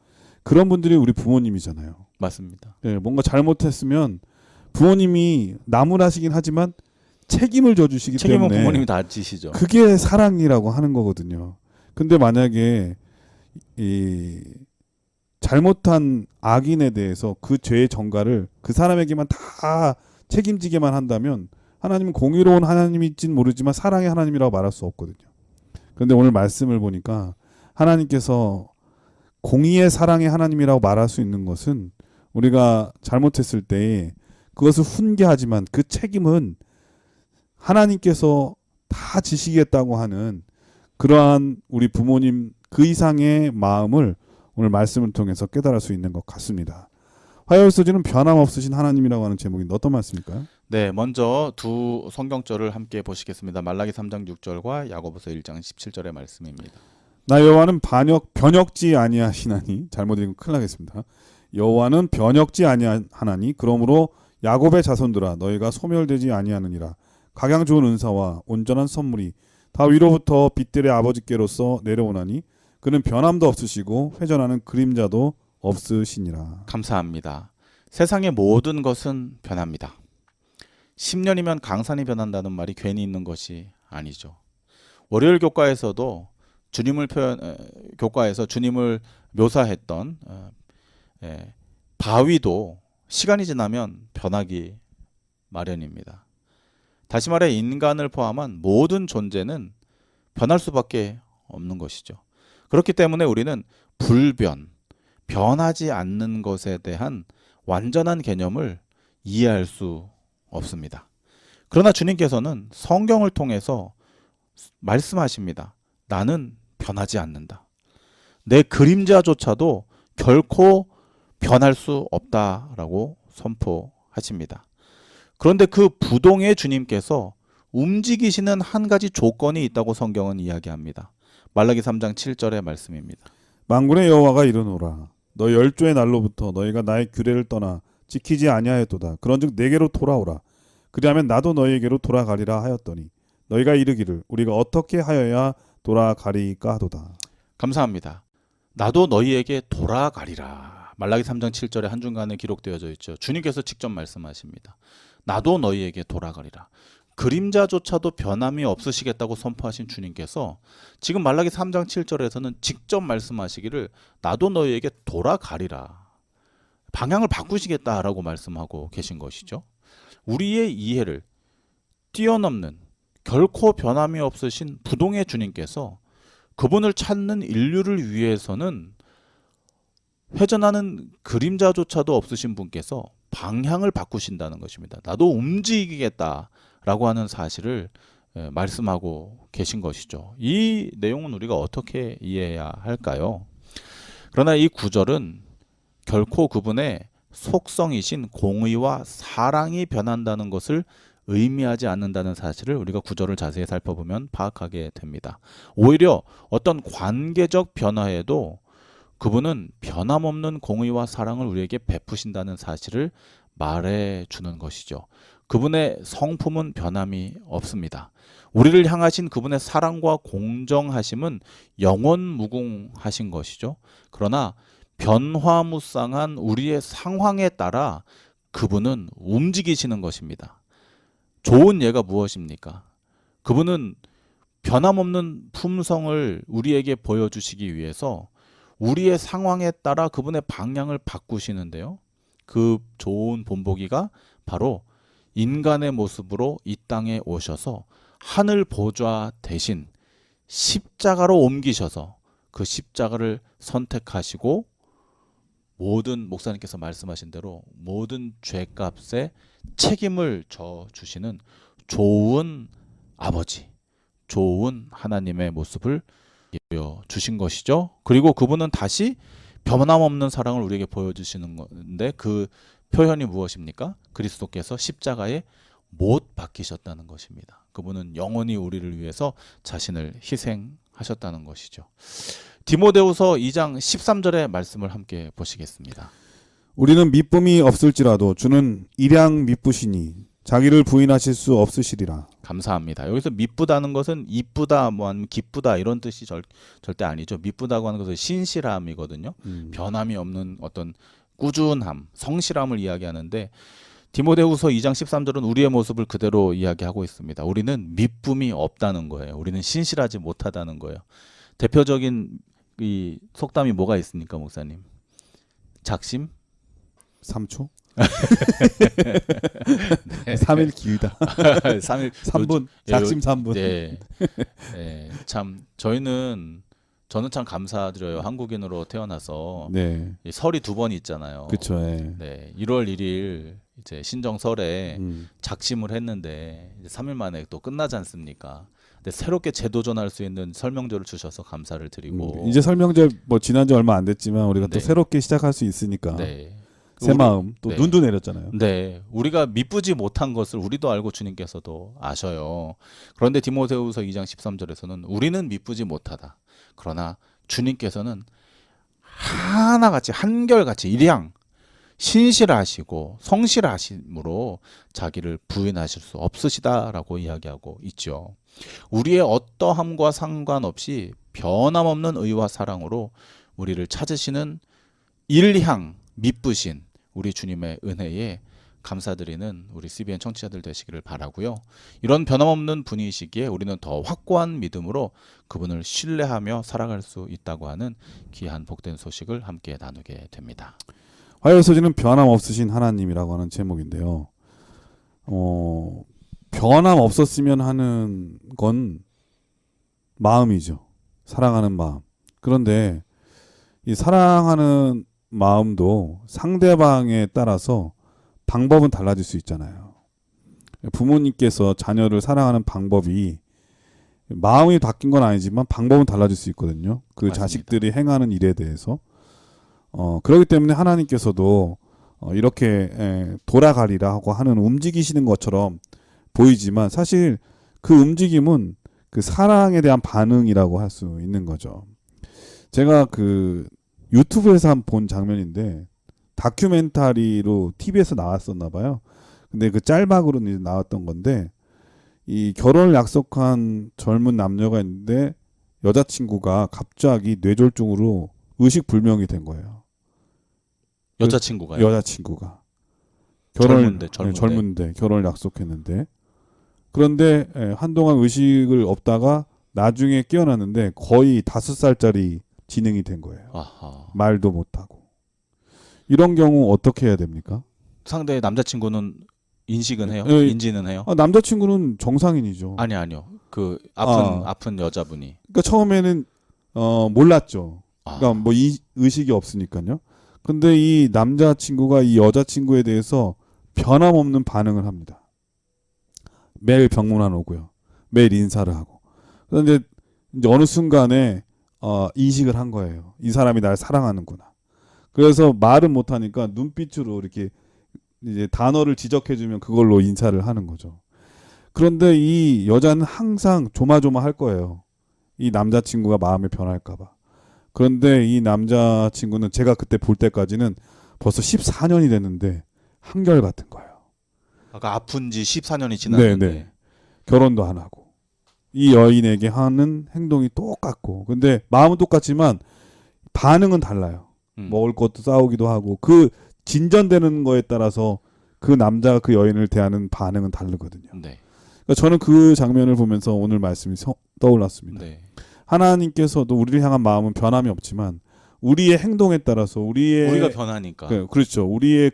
그런 분들이 우리 부모님이잖아요. 맞습니다. 예, 뭔가 잘못했으면 부모님이 나무라시긴 하지만 책임을 져주시기 책임은 때문에 부모님이 다 지시죠. 그게 사랑이라고 하는 거거든요. 근데 만약에 이 잘못한 악인에 대해서 그 죄의 전가를 그 사람에게만 다 책임지게만 한다면 하나님은 공의로운 하나님일진 모르지만 사랑의 하나님이라고 말할 수 없거든요. 그런데 오늘 말씀을 보니까 하나님께서 공의의 사랑의 하나님이라고 말할 수 있는 것은 우리가 잘못했을 때 그것을 훈계하지만 그 책임은 하나님께서 다 지시겠다고 하는 그러한 우리 부모님 그 이상의 마음을 오늘 말씀을 통해서 깨달을 수 있는 것 같습니다. 화요일 소지는 변함없으신 하나님이라고 하는 제목인데 어떤 말씀일까요? 네, 먼저 두 성경절을 함께 보시겠습니다. 말라기 3장 6절과 야고보서 1장 17절의 말씀입니다. 나 여호와는 변역지 아니하시나니, 잘못 읽으면 큰일 나겠습니다. 여호와는 변역지 아니하나니 그러므로 야곱의 자손들아 너희가 소멸되지 아니하느니라. 각양 좋은 은사와 온전한 선물이 다 위로부터 빛들의 아버지께로서 내려오나니 그는 변함도 없으시고 회전하는 그림자도 없으시니라. 감사합니다. 세상의 모든 것은 변합니다. 10년이면 강산이 변한다는 말이 괜히 있는 것이 아니죠. 월요일 교과에서도 교과에서 주님을 묘사했던 바위도 시간이 지나면 변하기 마련입니다. 다시 말해 인간을 포함한 모든 존재는 변할 수밖에 없는 것이죠. 그렇기 때문에 우리는 변하지 않는 것에 대한 완전한 개념을 이해할 수 없습니다. 그러나 주님께서는 성경을 통해서 말씀하십니다. 나는 변하지 않는다. 내 그림자조차도 결코 변할 수 없다라고 선포하십니다. 그런데 그 부동의 주님께서 움직이시는 한 가지 조건이 있다고 성경은 이야기합니다. 말라기 3장 7절의 말씀입니다. 만군의 여호와가 이르노라 너 열조의 날로부터 너희가 나의 규례를 떠나 지키지 아니하였도다. 그런즉 내게로 돌아오라. 그리하면 나도 너희에게로 돌아가리라 하였더니 너희가 이르기를 우리가 어떻게 하여야 돌아가리까 하도다. 감사합니다. 나도 너희에게 돌아가리라. 말라기 3장 7절에 한중간에 기록되어져 있죠. 주님께서 직접 말씀하십니다. 나도 너희에게 돌아가리라. 그림자조차도 변함이 없으시겠다고 선포하신 주님께서 지금 말라기 3장 7절에서는 직접 말씀하시기를 나도 너희에게 돌아가리라. 방향을 바꾸시겠다라고 말씀하고 계신 것이죠. 우리의 이해를 뛰어넘는 결코 변함이 없으신 부동의 주님께서 그분을 찾는 인류를 위해서는 회전하는 그림자조차도 없으신 분께서 방향을 바꾸신다는 것입니다. 나도 움직이겠다라고 하는 사실을 말씀하고 계신 것이죠. 이 내용은 우리가 어떻게 이해해야 할까요? 그러나 이 구절은 결코 그분의 속성이신 공의와 사랑이 변한다는 것을 의미하지 않는다는 사실을 우리가 구절을 자세히 살펴보면 파악하게 됩니다. 오히려 어떤 관계적 변화에도 그분은 변함없는 공의와 사랑을 우리에게 베푸신다는 사실을 말해주는 것이죠. 그분의 성품은 변함이 없습니다. 우리를 향하신 그분의 사랑과 공정하심은 영원무궁하신 것이죠. 그러나 변화무쌍한 우리의 상황에 따라 그분은 움직이시는 것입니다. 좋은 예가 무엇입니까? 그분은 변함없는 품성을 우리에게 보여주시기 위해서 우리의 상황에 따라 그분의 방향을 바꾸시는데요. 그 좋은 본보기가 바로 인간의 모습으로 이 땅에 오셔서 하늘 보좌 대신 십자가로 옮기셔서 그 십자가를 선택하시고 모든 목사님께서 말씀하신 대로 모든 죄값에 책임을 져주시는 좋은 아버지, 좋은 하나님의 모습을 보여주신 것이죠. 그리고 그분은 다시 변함없는 사랑을 우리에게 보여주시는 건데 그 표현이 무엇입니까? 그리스도께서 십자가에 못 박히셨다는 것입니다. 그분은 영원히 우리를 위해서 자신을 희생하셨다는 것이죠. 디모데후서 2장 13절의 말씀을 함께 보시겠습니다. 우리는 미쁨이 없을지라도 주는 일양 미쁘시니 자기를 부인하실 수 없으시리라. 감사합니다. 여기서 미쁘다는 것은 이쁘다, 뭐 아니면 기쁘다 이런 뜻이 절대 아니죠. 미쁘다고 하는 것은 신실함이거든요. 변함이 없는 어떤 꾸준함, 성실함을 이야기하는데 디모데후서 2장 13절은 우리의 모습을 그대로 이야기하고 있습니다. 우리는 미쁨이 없다는 거예요. 우리는 신실하지 못하다는 거예요. 대표적인 이 속담이 뭐가 있습니까, 목사님? 작심? 3초? 3일 기회다. 3분. 작심 3분. 네. 네. 참 저는 참 감사드려요. 한국인으로 태어나서 네. 이 설이 2번 있잖아요. 그렇죠. 네. 네. 1월 1일 이제 신정설에 작심을 했는데 이제 3일 만에 또 끝나지 않습니까? 근데 새롭게 재도전할 수 있는 설명절을 주셔서 감사를 드리고 이제 설명절 뭐 지난 지 얼마 안 됐지만 우리가 네. 또 새롭게 시작할 수 있으니까 네. 새 마음 또 네. 눈도 내렸잖아요. 네, 우리가 미쁘지 못한 것을 우리도 알고 주님께서도 아셔요. 그런데 디모데후서 2장 13절에서는 우리는 미쁘지 못하다. 그러나 주님께서는 하나같이 한결같이 일양 신실하시고 성실하심으로 자기를 부인하실 수 없으시다라고 이야기하고 있죠. 우리의 어떠함과 상관없이 변함없는 의와 사랑으로 우리를 찾으시는 일향 미쁘신 우리 주님의 은혜에 감사드리는 우리 CBN 청취자들 되시기를 바라고요. 이런 변함없는 분이시기에 우리는 더 확고한 믿음으로 그분을 신뢰하며 살아갈 수 있다고 하는 귀한 복된 소식을 함께 나누게 됩니다. 화요소지는 변함 없으신 하나님이라고 하는 제목인데요. 변함 없었으면 하는 건 마음이죠. 사랑하는 마음. 그런데 이 사랑하는 마음도 상대방에 따라서 방법은 달라질 수 있잖아요. 부모님께서 자녀를 사랑하는 방법이 마음이 바뀐 건 아니지만 방법은 달라질 수 있거든요. 그 맞습니다. 자식들이 행하는 일에 대해서. 그렇기 때문에 하나님께서도 이렇게 돌아가리라 하고 하는 움직이시는 것처럼 보이지만 사실 그 움직임은 그 사랑에 대한 반응이라고 할 수 있는 거죠. 제가 그 유튜브에서 한 본 장면인데 다큐멘터리로 TV에서 나왔었나 봐요. 근데 그 짤막으로 이제 나왔던 건데 이 결혼을 약속한 젊은 남녀가 있는데 여자친구가 갑자기 뇌졸중으로 의식불명이 된 거예요. 여자친구가요? 여자친구가 결혼을 젊은데. 결혼을 약속했는데 그런데 한동안 의식을 없다가 나중에 깨어났는데 거의 5살짜리 지능이 된 거예요. 아하. 말도 못하고. 이런 경우 어떻게 해야 됩니까? 상대의 남자친구는 인식은 해요? 예, 인지는 해요? 남자친구는 정상인이죠. 아니요. 그 아픈 여자분이. 그러니까 처음에는 몰랐죠. 아. 그러니까 뭐 의식이 없으니까요. 근데 이 남자친구가 이 여자친구에 대해서 변함없는 반응을 합니다. 매일 병문안 오고요. 매일 인사를 하고. 그런데 이제 어느 순간에 인식을 한 거예요. 이 사람이 날 사랑하는구나. 그래서 말은 못하니까 눈빛으로 이렇게 이제 단어를 지적해주면 그걸로 인사를 하는 거죠. 그런데 이 여자는 항상 조마조마할 거예요. 이 남자친구가 마음이 변할까봐. 그런데 이 남자친구는 제가 그때 볼 때까지는 벌써 14년이 됐는데 한결같은 거예요. 아까 아픈 지 14년이 지났는데. 네. 결혼도 안 하고. 이 여인에게 하는 행동이 똑같고. 근데 마음은 똑같지만 반응은 달라요. 먹을 것도 싸우기도 하고 그 진전되는 거에 따라서 그 남자가 그 여인을 대하는 반응은 다르거든요. 네. 그러니까 저는 그 장면을 보면서 오늘 말씀이 떠올랐습니다. 네. 하나님께서도 우리를 향한 마음은 변함이 없지만 우리의 행동에 따라서 우리가 변하니까. 그렇죠. 우리의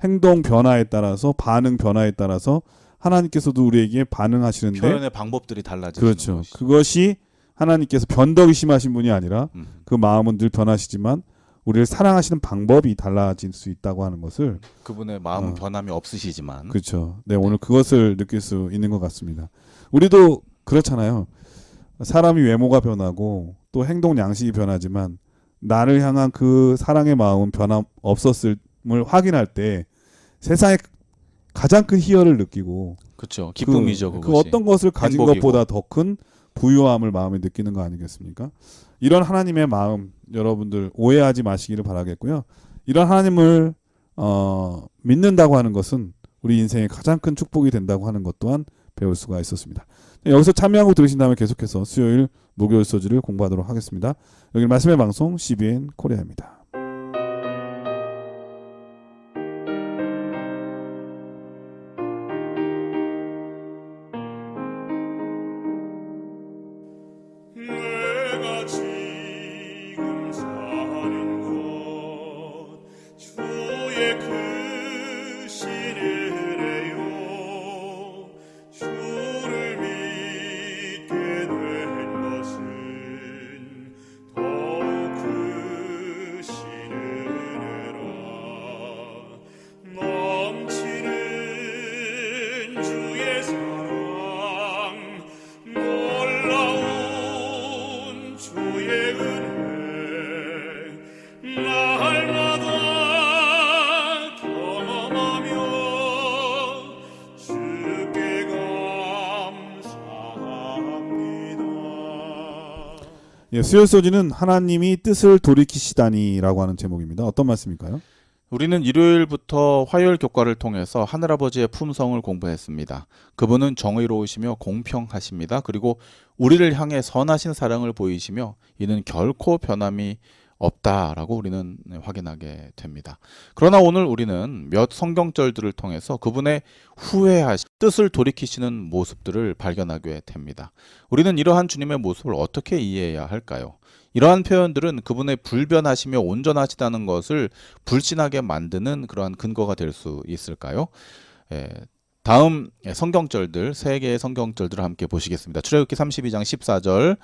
행동 변화에 따라서 반응 변화에 따라서 하나님께서도 우리에게 반응하시는데 표현의 방법들이 달라지는 그렇죠. 것이죠. 그것이 하나님께서 변덕이 심하신 분이 아니라 그 마음은 늘 변하시지만 우리를 사랑하시는 방법이 달라질 수 있다고 하는 것을 그분의 마음은 변함이 없으시지만 그렇죠. 네, 오늘 그것을 느낄 수 있는 것 같습니다. 우리도 그렇잖아요. 사람이 외모가 변하고 또 행동 양식이 변하지만 나를 향한 그 사랑의 마음은 변함 없었음을 확인할 때 세상에 가장 큰 희열을 느끼고 그렇죠. 기쁨이죠. 그 어떤 것을 가진 행복이고. 것보다 더 큰 부유함을 마음에 느끼는 거 아니겠습니까? 이런 하나님의 마음 여러분들 오해하지 마시기를 바라겠고요. 이런 하나님을 믿는다고 하는 것은 우리 인생의 가장 큰 축복이 된다고 하는 것 또한 배울 수가 있었습니다. 여기서 참여하고 들으신 다음에 계속해서 수요일 목요일 소지를 공부하도록 하겠습니다. 여기는 말씀의 방송 CBN 코리아입니다. 내가 지금 사는 곳 주의 크신 은혜요 주를 믿게 된 것은 더욱 크신 은혜라 넘치는 주의 사랑 놀라운 주의 은혜 날마다 경험하며 주께 감사합니다. 예, 수요일 소지는 하나님이 뜻을 돌이키시다니라고 하는 제목입니다. 어떤 말씀일까요? 우리는 일요일부터 화요일 교과를 통해서 하늘아버지의 품성을 공부했습니다. 그분은 정의로우시며 공평하십니다. 그리고 우리를 향해 선하신 사랑을 보이시며 이는 결코 변함이 없다라고 우리는 확인하게 됩니다. 그러나 오늘 우리는 몇 성경절들을 통해서 그분의 후회하신 뜻을 돌이키시는 모습들을 발견하게 됩니다. 우리는 이러한 주님의 모습을 어떻게 이해해야 할까요? 이러한 표현들은 그분의 불변하시며 온전하시다는 것을 불신하게 만드는 그러한 근거가 될 수 있을까요? 다음 성경절들, 3개의 성경절들을 함께 보시겠습니다. 출애굽기 32장 14절,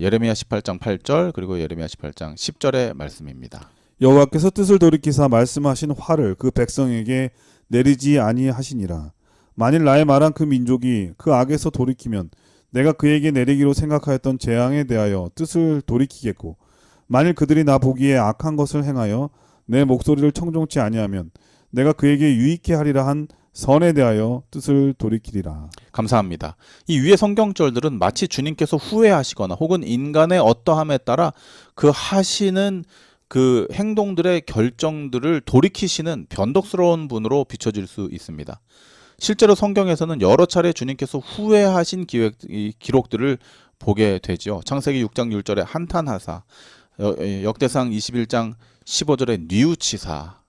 예레미야 18장 8절, 그리고 예레미야 18장 10절의 말씀입니다. 여호와께서 뜻을 돌이키사 말씀하신 화를 그 백성에게 내리지 아니하시니라. 만일 나의 말한 그 민족이 그 악에서 돌이키면 내가 그에게 내리기로 생각하였던 재앙에 대하여 뜻을 돌이키겠고 만일 그들이 나 보기에 악한 것을 행하여 내 목소리를 청종치 아니하면 내가 그에게 유익케 하리라 한 선에 대하여 뜻을 돌이키리라. 감사합니다. 이 위의 성경절들은 마치 주님께서 후회하시거나 혹은 인간의 어떠함에 따라 그 하시는 그 행동들의 결정들을 돌이키시는 변덕스러운 분으로 비춰질 수 있습니다. 실제로 성경에서는 여러 차례 주님께서 후회하신 기록들을 보게 되죠. 창세기 6장 6절에 한탄하사, 역대상 21장 15절에 뉘우치사,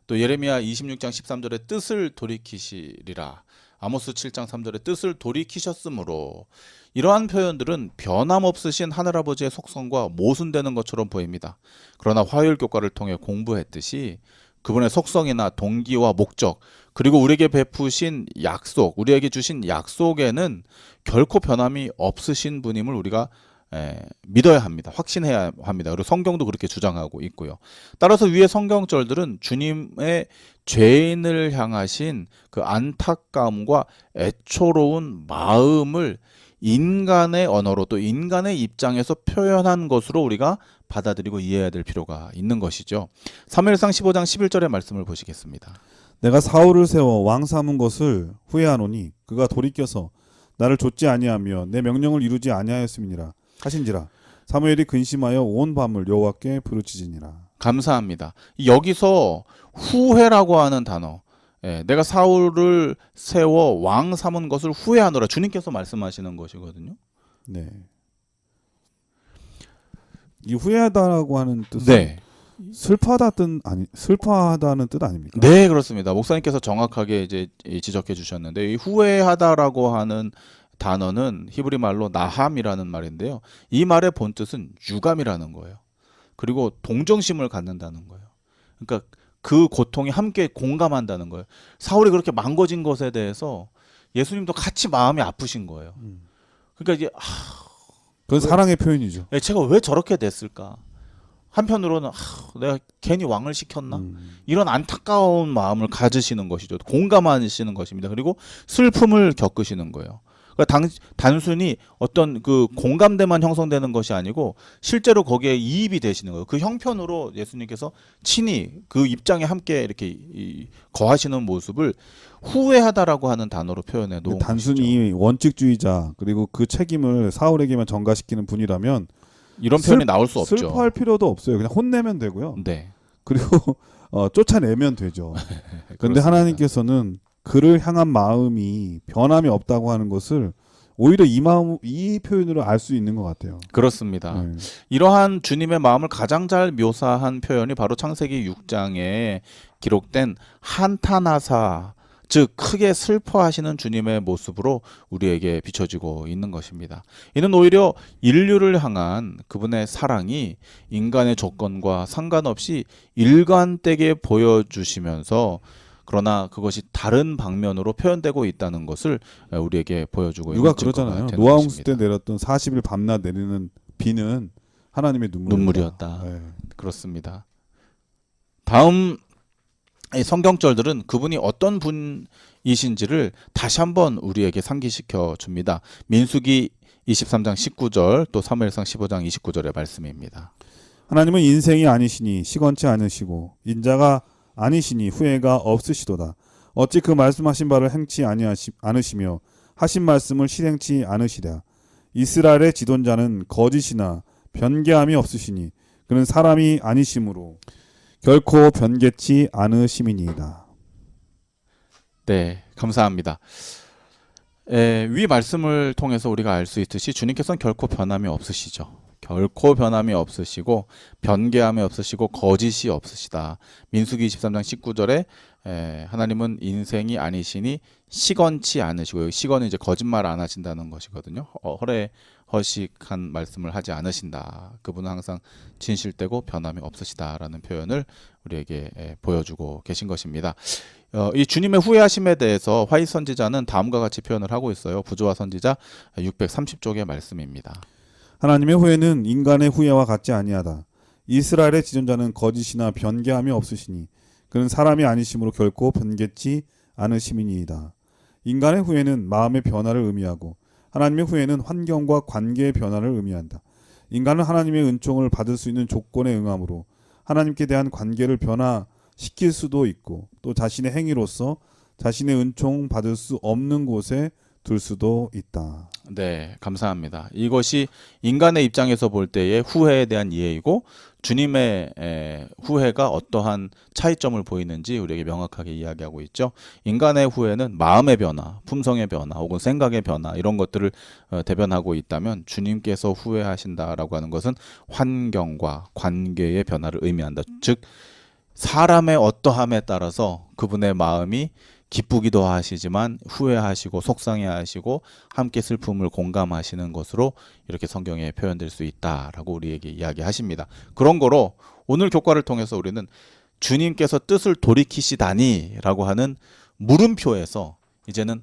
또 예레미야 26장 13절에 뜻을 돌이키시리라, 아모스 7장 3절에 뜻을 돌이키셨으므로, 이러한 표현들은 변함없으신 하늘아버지의 속성과 모순되는 것처럼 보입니다. 그러나 화요일 교과를 통해 공부했듯이 그분의 속성이나 동기와 목적, 그리고 우리에게 베푸신 약속, 우리에게 주신 약속에는 결코 변함이 없으신 분임을 우리가 믿어야 합니다. 확신해야 합니다. 그리고 성경도 그렇게 주장하고 있고요. 따라서 위의 성경절들은 주님의 죄인을 향하신 그 안타까움과 애초로운 마음을 인간의 언어로, 또 인간의 입장에서 표현한 것으로 우리가 받아들이고 이해해야 될 필요가 있는 것이죠. 사무엘상 15장 11절의 말씀을 보시겠습니다. 내가 사울을 세워 왕 삼은 것을 후회하노니 그가 돌이켜서 나를 좇지 아니하며 내 명령을 이루지 아니하였음이니라 하신지라. 사무엘이 근심하여 온 밤을 여호와께 부르짖으니라. 감사합니다. 여기서 후회라고 하는 단어, 내가 사울을 세워 왕 삼은 것을 후회하노라, 주님께서 말씀하시는 것이거든요. 네. 이 후회하다라고 하는 뜻은 네, 슬퍼하다는 뜻 아닙니까? 네, 그렇습니다. 목사님께서 정확하게 이제 지적해 주셨는데, 이 후회하다라고 하는 단어는 히브리 말로 나함이라는 말인데요. 이 말의 본 뜻은 유감이라는 거예요. 그리고 동정심을 갖는다는 거예요. 그러니까 그 고통이 함께 공감한다는 거예요. 사울이 그렇게 망가진 것에 대해서 예수님도 같이 마음이 아프신 거예요. 그러니까 이제 그건 사랑의 표현이죠. 제가 왜 저렇게 됐을까? 한편으로는 내가 괜히 왕을 시켰나? 이런 안타까운 마음을 가지시는 것이죠. 공감하시는 것입니다. 그리고 슬픔을 겪으시는 거예요. 그러니까 단순히 어떤 그 공감대만 형성되는 것이 아니고 실제로 거기에 이입이 되시는 거예요. 그 형편으로 예수님께서 친히 그 입장에 함께 이렇게 거하시는 모습을 후회하다라고 하는 단어로 표현해 놓은 단순히 것이죠. 원칙주의자 그리고 그 책임을 사울에게만 전가시키는 분이라면 이런 표현이 나올 수 없죠. 슬퍼할 필요도 없어요. 그냥 혼내면 되고요. 네. 그리고 쫓아내면 되죠. 그런데 하나님께서는 그를 향한 마음이 변함이 없다고 하는 것을 오히려 이 표현으로 알 수 있는 것 같아요. 그렇습니다. 네. 이러한 주님의 마음을 가장 잘 묘사한 표현이 바로 창세기 6장에 기록된 한탄하사, 즉 크게 슬퍼하시는 주님의 모습으로 우리에게 비춰지고 있는 것입니다. 이는 오히려 인류를 향한 그분의 사랑이 인간의 조건과 상관없이 일관되게 보여주시면서, 그러나 그것이 다른 방면으로 표현되고 있다는 것을 우리에게 보여주고 있는 누가 증거가 그러잖아요. 되는 노아 홍수 것입니다. 때 내렸던 40일 밤낮 내리는 비는 하나님의 눈물이었다. 네. 그렇습니다. 다음 이 성경절들은 그분이 어떤 분이신지를 다시 한번 우리에게 상기시켜 줍니다. 민수기 23장 19절, 또 사무엘상 15장 29절의 말씀입니다. 하나님은 인생이 아니시니 시건치 않으시고 인자가 아니시니 후회가 없으시도다. 어찌 그 말씀하신 바를 행치 않으시며 하신 말씀을 실행치 않으시랴. 이스라엘의 지존자는 거짓이나 변개함이 없으시니 그는 사람이 아니시므로 결코 변개치 않으심이니이다. 네, 감사합니다. 위 말씀을 통해서 우리가 알 수 있듯이 주님께서는 결코 변함이 없으시죠. 결코 변함이 없으시고 변개함이 없으시고 거짓이 없으시다. 민수기 23장 19절에 하나님은 인생이 아니시니 시건치 않으시고, 시건은 이제 거짓말 안 하신다는 것이거든요. 허식한 말씀을 하지 않으신다. 그분은 항상 진실되고 변함이 없으시다라는 표현을 우리에게 보여주고 계신 것입니다. 이 주님의 후회하심에 대해서 화이 선지자는 다음과 같이 표현을 하고 있어요. 부조화 선지자 630쪽의 말씀입니다. 하나님의 후회는 인간의 후회와 같지 아니하다. 이스라엘의 지존자는 거짓이나 변개함이 없으시니 그는 사람이 아니심으로 결코 변개치 않으심이니이다. 인간의 후회는 마음의 변화를 의미하고 하나님의 후회는 환경과 관계의 변화를 의미한다. 인간은 하나님의 은총을 받을 수 있는 조건에 응함으로 하나님께 대한 관계를 시킬 수도 있고 또 자신의 행위로서 자신의 은총 받을 수 없는 곳에 둘 수도 있다. 네, 감사합니다. 이것이 인간의 입장에서 볼 때의 후회에 대한 이해이고 주님의 후회가 어떠한 차이점을 보이는지 우리에게 명확하게 이야기하고 있죠. 인간의 후회는 마음의 변화, 품성의 변화 혹은 생각의 변화 이런 것들을 대변하고 있다면 주님께서 후회하신다라고 하는 것은 환경과 관계의 변화를 의미한다. 즉 사람의 어떠함에 따라서 그분의 마음이 기쁘기도 하시지만 후회하시고 속상해하시고 함께 슬픔을 공감하시는 것으로 이렇게 성경에 표현될 수 있다라고 우리에게 이야기하십니다. 그런 거로 오늘 교과를 통해서 우리는 주님께서 뜻을 돌이키시다니라고 하는 물음표에서 이제는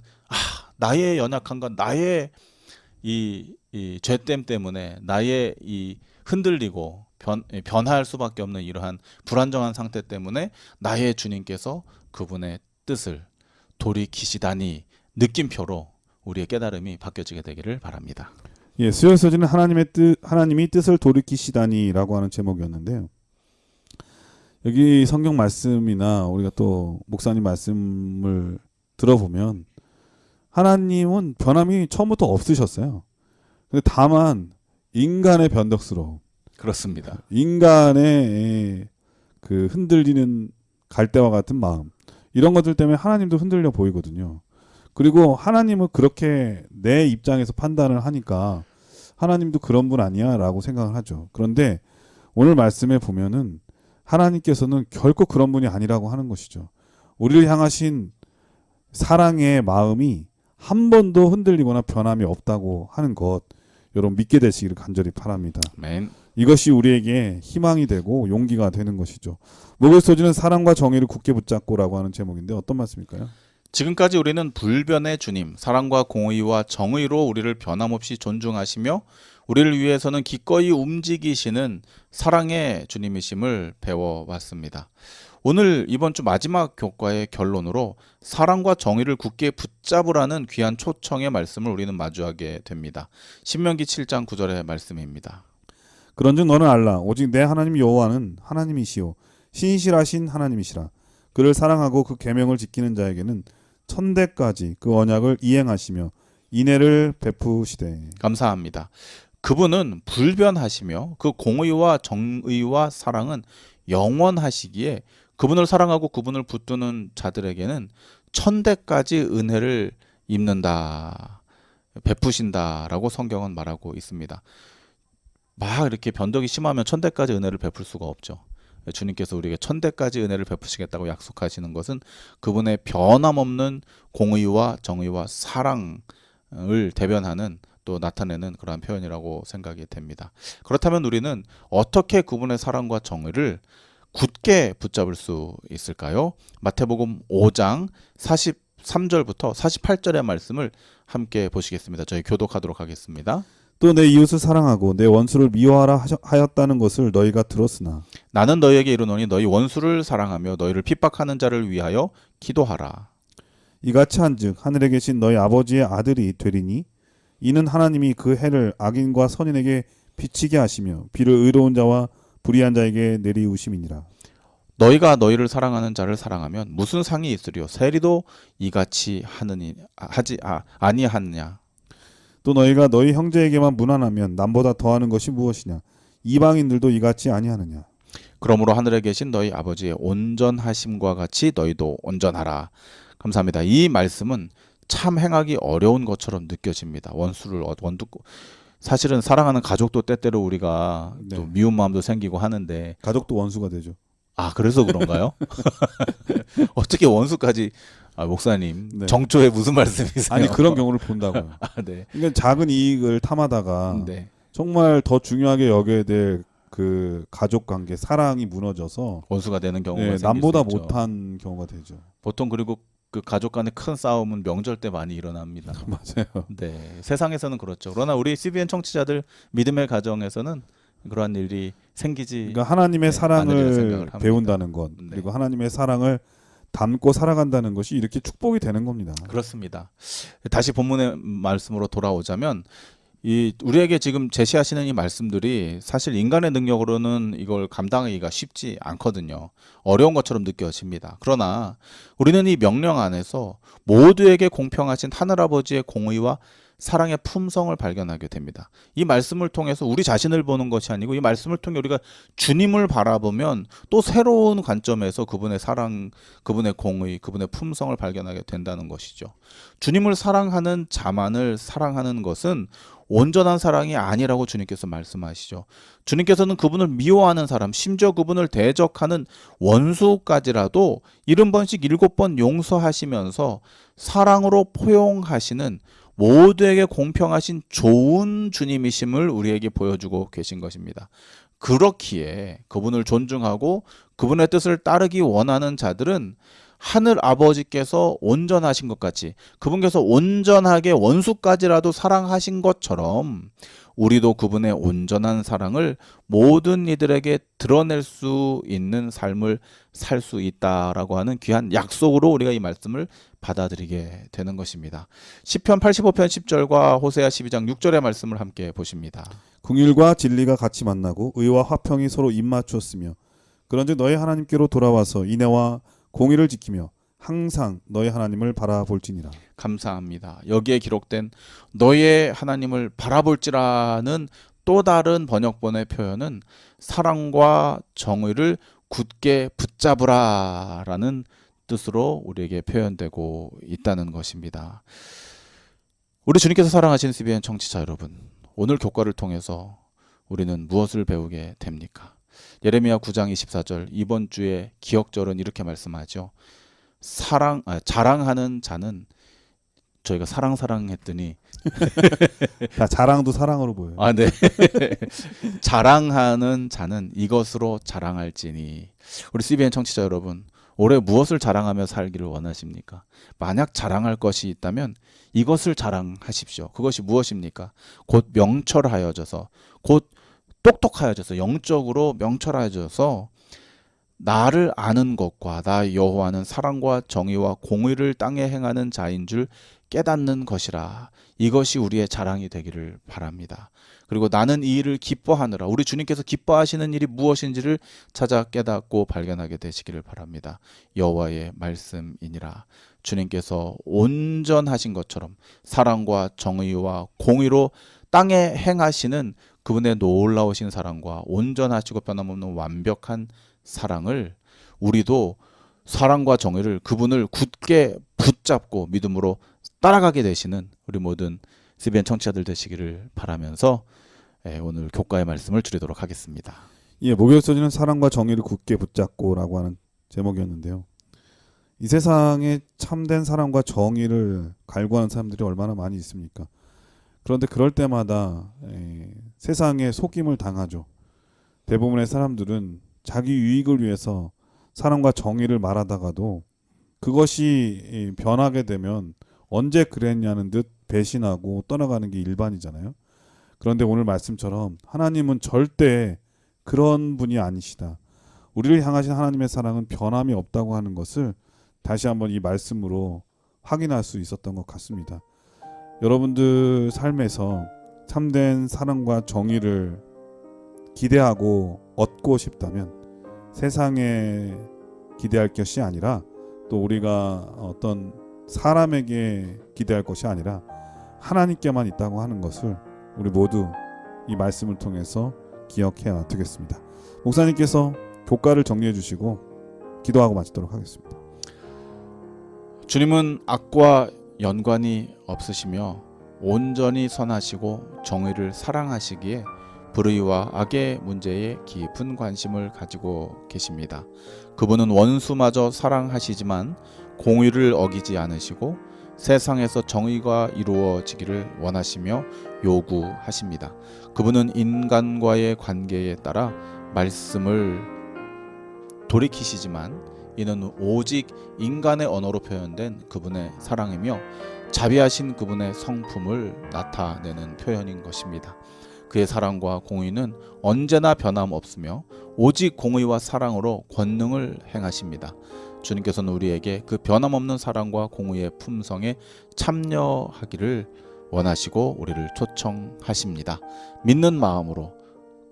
나의 연약한 건 나의 이 죄됨 때문에 나의 이 흔들리고 변할 수밖에 없는 이러한 불안정한 상태 때문에 나의 주님께서 그분의 뜻을 돌이키시다니 느낌표로 우리의 깨달음이 바뀌어지게 되기를 바랍니다. 예, 수요일 서지는 하나님이 뜻을 돌이키시다니라고 하는 제목이었는데요. 여기 성경 말씀이나 우리가 또 목사님 말씀을 들어보면 하나님은 변함이 처음부터 없으셨어요. 근데 다만 인간의 변덕스러움, 그렇습니다. 인간의 그 흔들리는 갈대와 같은 마음 이런 것들 때문에 하나님도 흔들려 보이거든요. 그리고 하나님은 그렇게 내 입장에서 판단을 하니까 하나님도 그런 분 아니야 라고 생각을 하죠. 그런데 오늘 말씀에 보면은 하나님께서는 결코 그런 분이 아니라고 하는 것이죠. 우리를 향하신 사랑의 마음이 한 번도 흔들리거나 변함이 없다고 하는 것 여러분 믿게 되시기를 간절히 바랍니다. 아멘. 이것이 우리에게 희망이 되고 용기가 되는 것이죠. 목을 쏘지는 사랑과 정의를 굳게 붙잡고라고 하는 제목인데 어떤 말씀일까요? 지금까지 우리는 불변의 주님, 사랑과 공의와 정의로 우리를 변함없이 존중하시며 우리를 위해서는 기꺼이 움직이시는 사랑의 주님이심을 배워봤습니다. 오늘 이번 주 마지막 교과의 결론으로 사랑과 정의를 굳게 붙잡으라는 귀한 초청의 말씀을 우리는 마주하게 됩니다. 신명기 7장 9절의 말씀입니다. 그런즉 너는 알라 오직 내 하나님 여호와는 하나님이시요 신실하신 하나님이시라. 그를 사랑하고 그 계명을 지키는 자에게는 천대까지 그 언약을 이행하시며 인애를 베푸시되. 감사합니다. 그분은 불변하시며 그 공의와 정의와 사랑은 영원하시기에 그분을 사랑하고 그분을 붙드는 자들에게는 천대까지 은혜를 입는다, 베푸신다라고 성경은 말하고 있습니다. 막 이렇게 변덕이 심하면 천대까지 은혜를 베풀 수가 없죠. 주님께서 우리에게 천대까지 은혜를 베푸시겠다고 약속하시는 것은 그분의 변함없는 공의와 정의와 사랑을 대변하는 또 나타내는 그러한 표현이라고 생각이 됩니다. 그렇다면 우리는 어떻게 그분의 사랑과 정의를 굳게 붙잡을 수 있을까요? 마태복음 5장 43절부터 48절의 말씀을 함께 보시겠습니다. 저희 교독하도록 하겠습니다. 또 내 이웃을 사랑하고 내 원수를 미워하라 하였다는 것을 너희가 들었으나 나는 너희에게 이르노니 너희 원수를 사랑하며 너희를 핍박하는 자를 위하여 기도하라. 이같이 한즉 하늘에 계신 너희 아버지의 아들이 되리니 이는 하나님이 그 해를 악인과 선인에게 비치게 하시며 비를 의로운 자와 불의한 자에게 내리우심이니라. 너희가 너희를 사랑하는 자를 사랑하면 무슨 상이 있으리요? 세리도 이같이 하지 아니하느냐? 또 너희가 너희 형제에게만 무난하면 남보다 더하는 것이 무엇이냐? 이방인들도 이같이 아니하느냐? 그러므로 하늘에 계신 너희 아버지의 온전하심과 같이 너희도 온전하라. 감사합니다. 이 말씀은 참 행하기 어려운 것처럼 느껴집니다. 사실은 사랑하는 가족도 때때로 우리가 네. 또 미운 마음도 생기고 하는데 가족도 원수가 되죠. 그래서 그런가요? 어떻게 원수까지 목사님 네. 정초에 무슨 말씀이세요? 아니 그런 경우를 본다고요. 네. 그러니까 작은 이익을 탐하다가 네. 정말 더 중요하게 여겨야 될 그 가족 관계, 사랑이 무너져서 원수가 되는 경우가 네, 생길 남보다 수 있죠. 못한 경우가 되죠. 보통 그리고 그 가족 간의 큰 싸움은 명절 때 많이 일어납니다. 맞아요. 네, 세상에서는 그렇죠. 그러나 우리 CBN 청취자들 믿음의 가정에서는 그러한 일이 생기지. 그러니까 하나님의 네, 않으리라 생각을 사랑을 합니다. 배운다는 것, 네. 그리고 하나님의 사랑을 담고 살아간다는 것이 이렇게 축복이 되는 겁니다. 그렇습니다. 다시 본문의 말씀으로 돌아오자면 이 우리에게 지금 제시하시는 이 말씀들이 사실 인간의 능력으로는 이걸 감당하기가 쉽지 않거든요. 어려운 것처럼 느껴집니다. 그러나 우리는 이 명령 안에서 모두에게 공평하신 하늘아버지의 공의와 사랑의 품성을 발견하게 됩니다. 이 말씀을 통해서 우리 자신을 보는 것이 아니고 이 말씀을 통해 우리가 주님을 바라보면 또 새로운 관점에서 그분의 사랑, 그분의 공의, 그분의 품성을 발견하게 된다는 것이죠. 주님을 사랑하는 자만을 사랑하는 것은 온전한 사랑이 아니라고 주님께서 말씀하시죠. 주님께서는 그분을 미워하는 사람, 심지어 그분을 대적하는 원수까지라도 70번씩 7번 용서하시면서 사랑으로 포용하시는 모두에게 공평하신 좋은 주님이심을 우리에게 보여주고 계신 것입니다. 그렇기에 그분을 존중하고 그분의 뜻을 따르기 원하는 자들은 하늘 아버지께서 온전하신 것 같이 그분께서 온전하게 원수까지라도 사랑하신 것처럼 우리도 그분의 온전한 사랑을 모든 이들에게 드러낼 수 있는 삶을 살 수 있다라고 하는 귀한 약속으로 우리가 이 말씀을 받아들이게 되는 것입니다. 시편 85편 10절과 호세아 12장 6절의 말씀을 함께 보십니다. 긍휼과 진리가 같이 만나고 의와 화평이 서로 입맞추었으며 그런즉 너희 하나님께로 돌아와서 인애와 공의를 지키며 항상 너희 하나님을 바라볼지니라. 감사합니다. 여기에 기록된 너의 하나님을 바라볼지라는 또 다른 번역본의 표현은 사랑과 정의를 굳게 붙잡으라라는 뜻으로 우리에게 표현되고 있다는 것입니다. 우리 주님께서 사랑하시는 CBN 청취자 여러분, 오늘 교과를 통해서 우리는 무엇을 배우게 됩니까? 예레미야 9장 24절 이번 주의 기억절은 이렇게 말씀하죠. 자랑하는 자는 저희가 사랑했더니 다 자랑도 사랑으로 보여요. 네. 자랑하는 자는 이것으로 자랑할지니. 우리 CBN 청취자 여러분, 올해 무엇을 자랑하며 살기를 원하십니까? 만약 자랑할 것이 있다면 이것을 자랑하십시오. 그것이 무엇입니까? 곧 명철하여져서, 곧 똑똑하여져서, 영적으로 명철하여져서 나를 아는 것과 나 여호와는 사랑과 정의와 공의를 땅에 행하는 자인 줄 깨닫는 것이라. 이것이 우리의 자랑이 되기를 바랍니다. 그리고 나는 이 일을 기뻐하느라, 우리 주님께서 기뻐하시는 일이 무엇인지를 찾아 깨닫고 발견하게 되시기를 바랍니다. 여호와의 말씀이니라. 주님께서 온전하신 것처럼 사랑과 정의와 공의로 땅에 행하시는 그분의 놀라우신 사랑과 온전하시고 변함없는 완벽한 사랑을 우리도 사랑과 정의를 그분을 굳게 붙잡고 믿음으로 따라가게 되시는 우리 모든 CBN 청취자들 되시기를 바라면서 오늘 교과의 말씀을 드리도록 하겠습니다. 예, 목요일 서지는 사랑과 정의를 굳게 붙잡고라고 하는 제목이었는데요. 이 세상에 참된 사랑과 정의를 갈구하는 사람들이 얼마나 많이 있습니까? 그런데 그럴 때마다 세상에 속임을 당하죠. 대부분의 사람들은 자기 유익을 위해서 사랑과 정의를 말하다가도 그것이 변하게 되면 언제 그랬냐는 듯 배신하고 떠나가는 게 일반이잖아요. 그런데 오늘 말씀처럼 하나님은 절대 그런 분이 아니시다. 우리를 향하신 하나님의 사랑은 변함이 없다고 하는 것을 다시 한번 이 말씀으로 확인할 수 있었던 것 같습니다. 여러분들 삶에서 참된 사랑과 정의를 기대하고 얻고 싶다면 세상에 기대할 것이 아니라 또 우리가 어떤 사람에게 기대할 것이 아니라 하나님께만 있다고 하는 것을 우리 모두 이 말씀을 통해서 기억해야 되겠습니다. 목사님께서 교과를 정리해 주시고 기도하고 마치도록 하겠습니다. 주님은 악과 연관이 없으시며 온전히 선하시고 정의를 사랑하시기에 불의와 악의 문제에 깊은 관심을 가지고 계십니다. 그분은 원수마저 사랑하시지만 공의를 어기지 않으시고 세상에서 정의가 이루어지기를 원하시며 요구하십니다. 그분은 인간과의 관계에 따라 말씀을 돌이키시지만 이는 오직 인간의 언어로 표현된 그분의 사랑이며 자비하신 그분의 성품을 나타내는 표현인 것입니다. 그의 사랑과 공의는 언제나 변함없으며 오직 공의와 사랑으로 권능을 행하십니다. 주님께서는 우리에게 그 변함없는 사랑과 공의의 품성에 참여하기를 원하시고 우리를 초청하십니다. 믿는 마음으로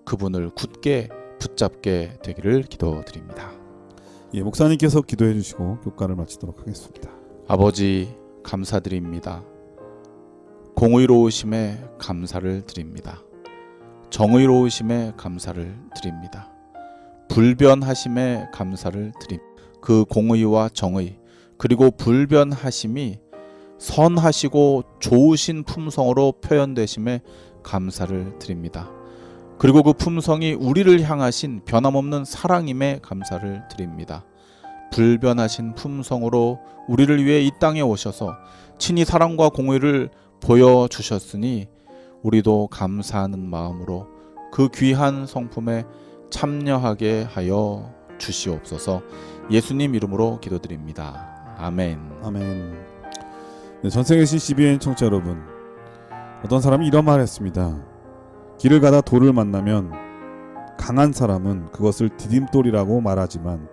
그분을 굳게 붙잡게 되기를 기도드립니다. 예, 목사님께서 기도해 주시고 교과를 마치도록 하겠습니다. 아버지 감사드립니다. 공의로우심에 감사를 드립니다. 정의로우심에 감사를 드립니다. 불변하심에 감사를 드립니다. 그 공의와 정의 그리고 불변하심이 선하시고 좋으신 품성으로 표현되심에 감사를 드립니다. 그리고 그 품성이 우리를 향하신 변함없는 사랑임에 감사를 드립니다. 불변하신 품성으로 우리를 위해 이 땅에 오셔서 친히 사랑과 공의를 보여주셨으니 우리도 감사하는 마음으로 그 귀한 성품에 참여하게 하여 주시옵소서. 예수님 이름으로 기도드립니다. 아멘. 아멘. 네, 전세계 CBN 청취자 여러분, 어떤 사람이 이런 말을 했습니다. 길을 가다 돌을 만나면 강한 사람은 그것을 디딤돌이라고 말하지만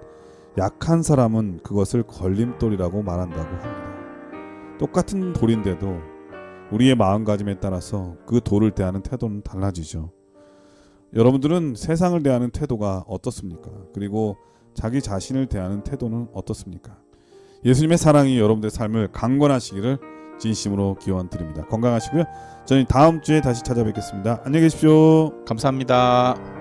약한 사람은 그것을 걸림돌이라고 말한다고 합니다. 똑같은 돌인데도 우리의 마음가짐에 따라서 그 돌을 대하는 태도는 달라지죠. 여러분들은 세상을 대하는 태도가 어떻습니까? 그리고 자기 자신을 대하는 태도는 어떻습니까? 예수님의 사랑이 여러분들의 삶을 강건하시기를 진심으로 기원드립니다. 건강하시고요. 저는 다음 주에 다시 찾아뵙겠습니다. 안녕히 계십시오. 감사합니다.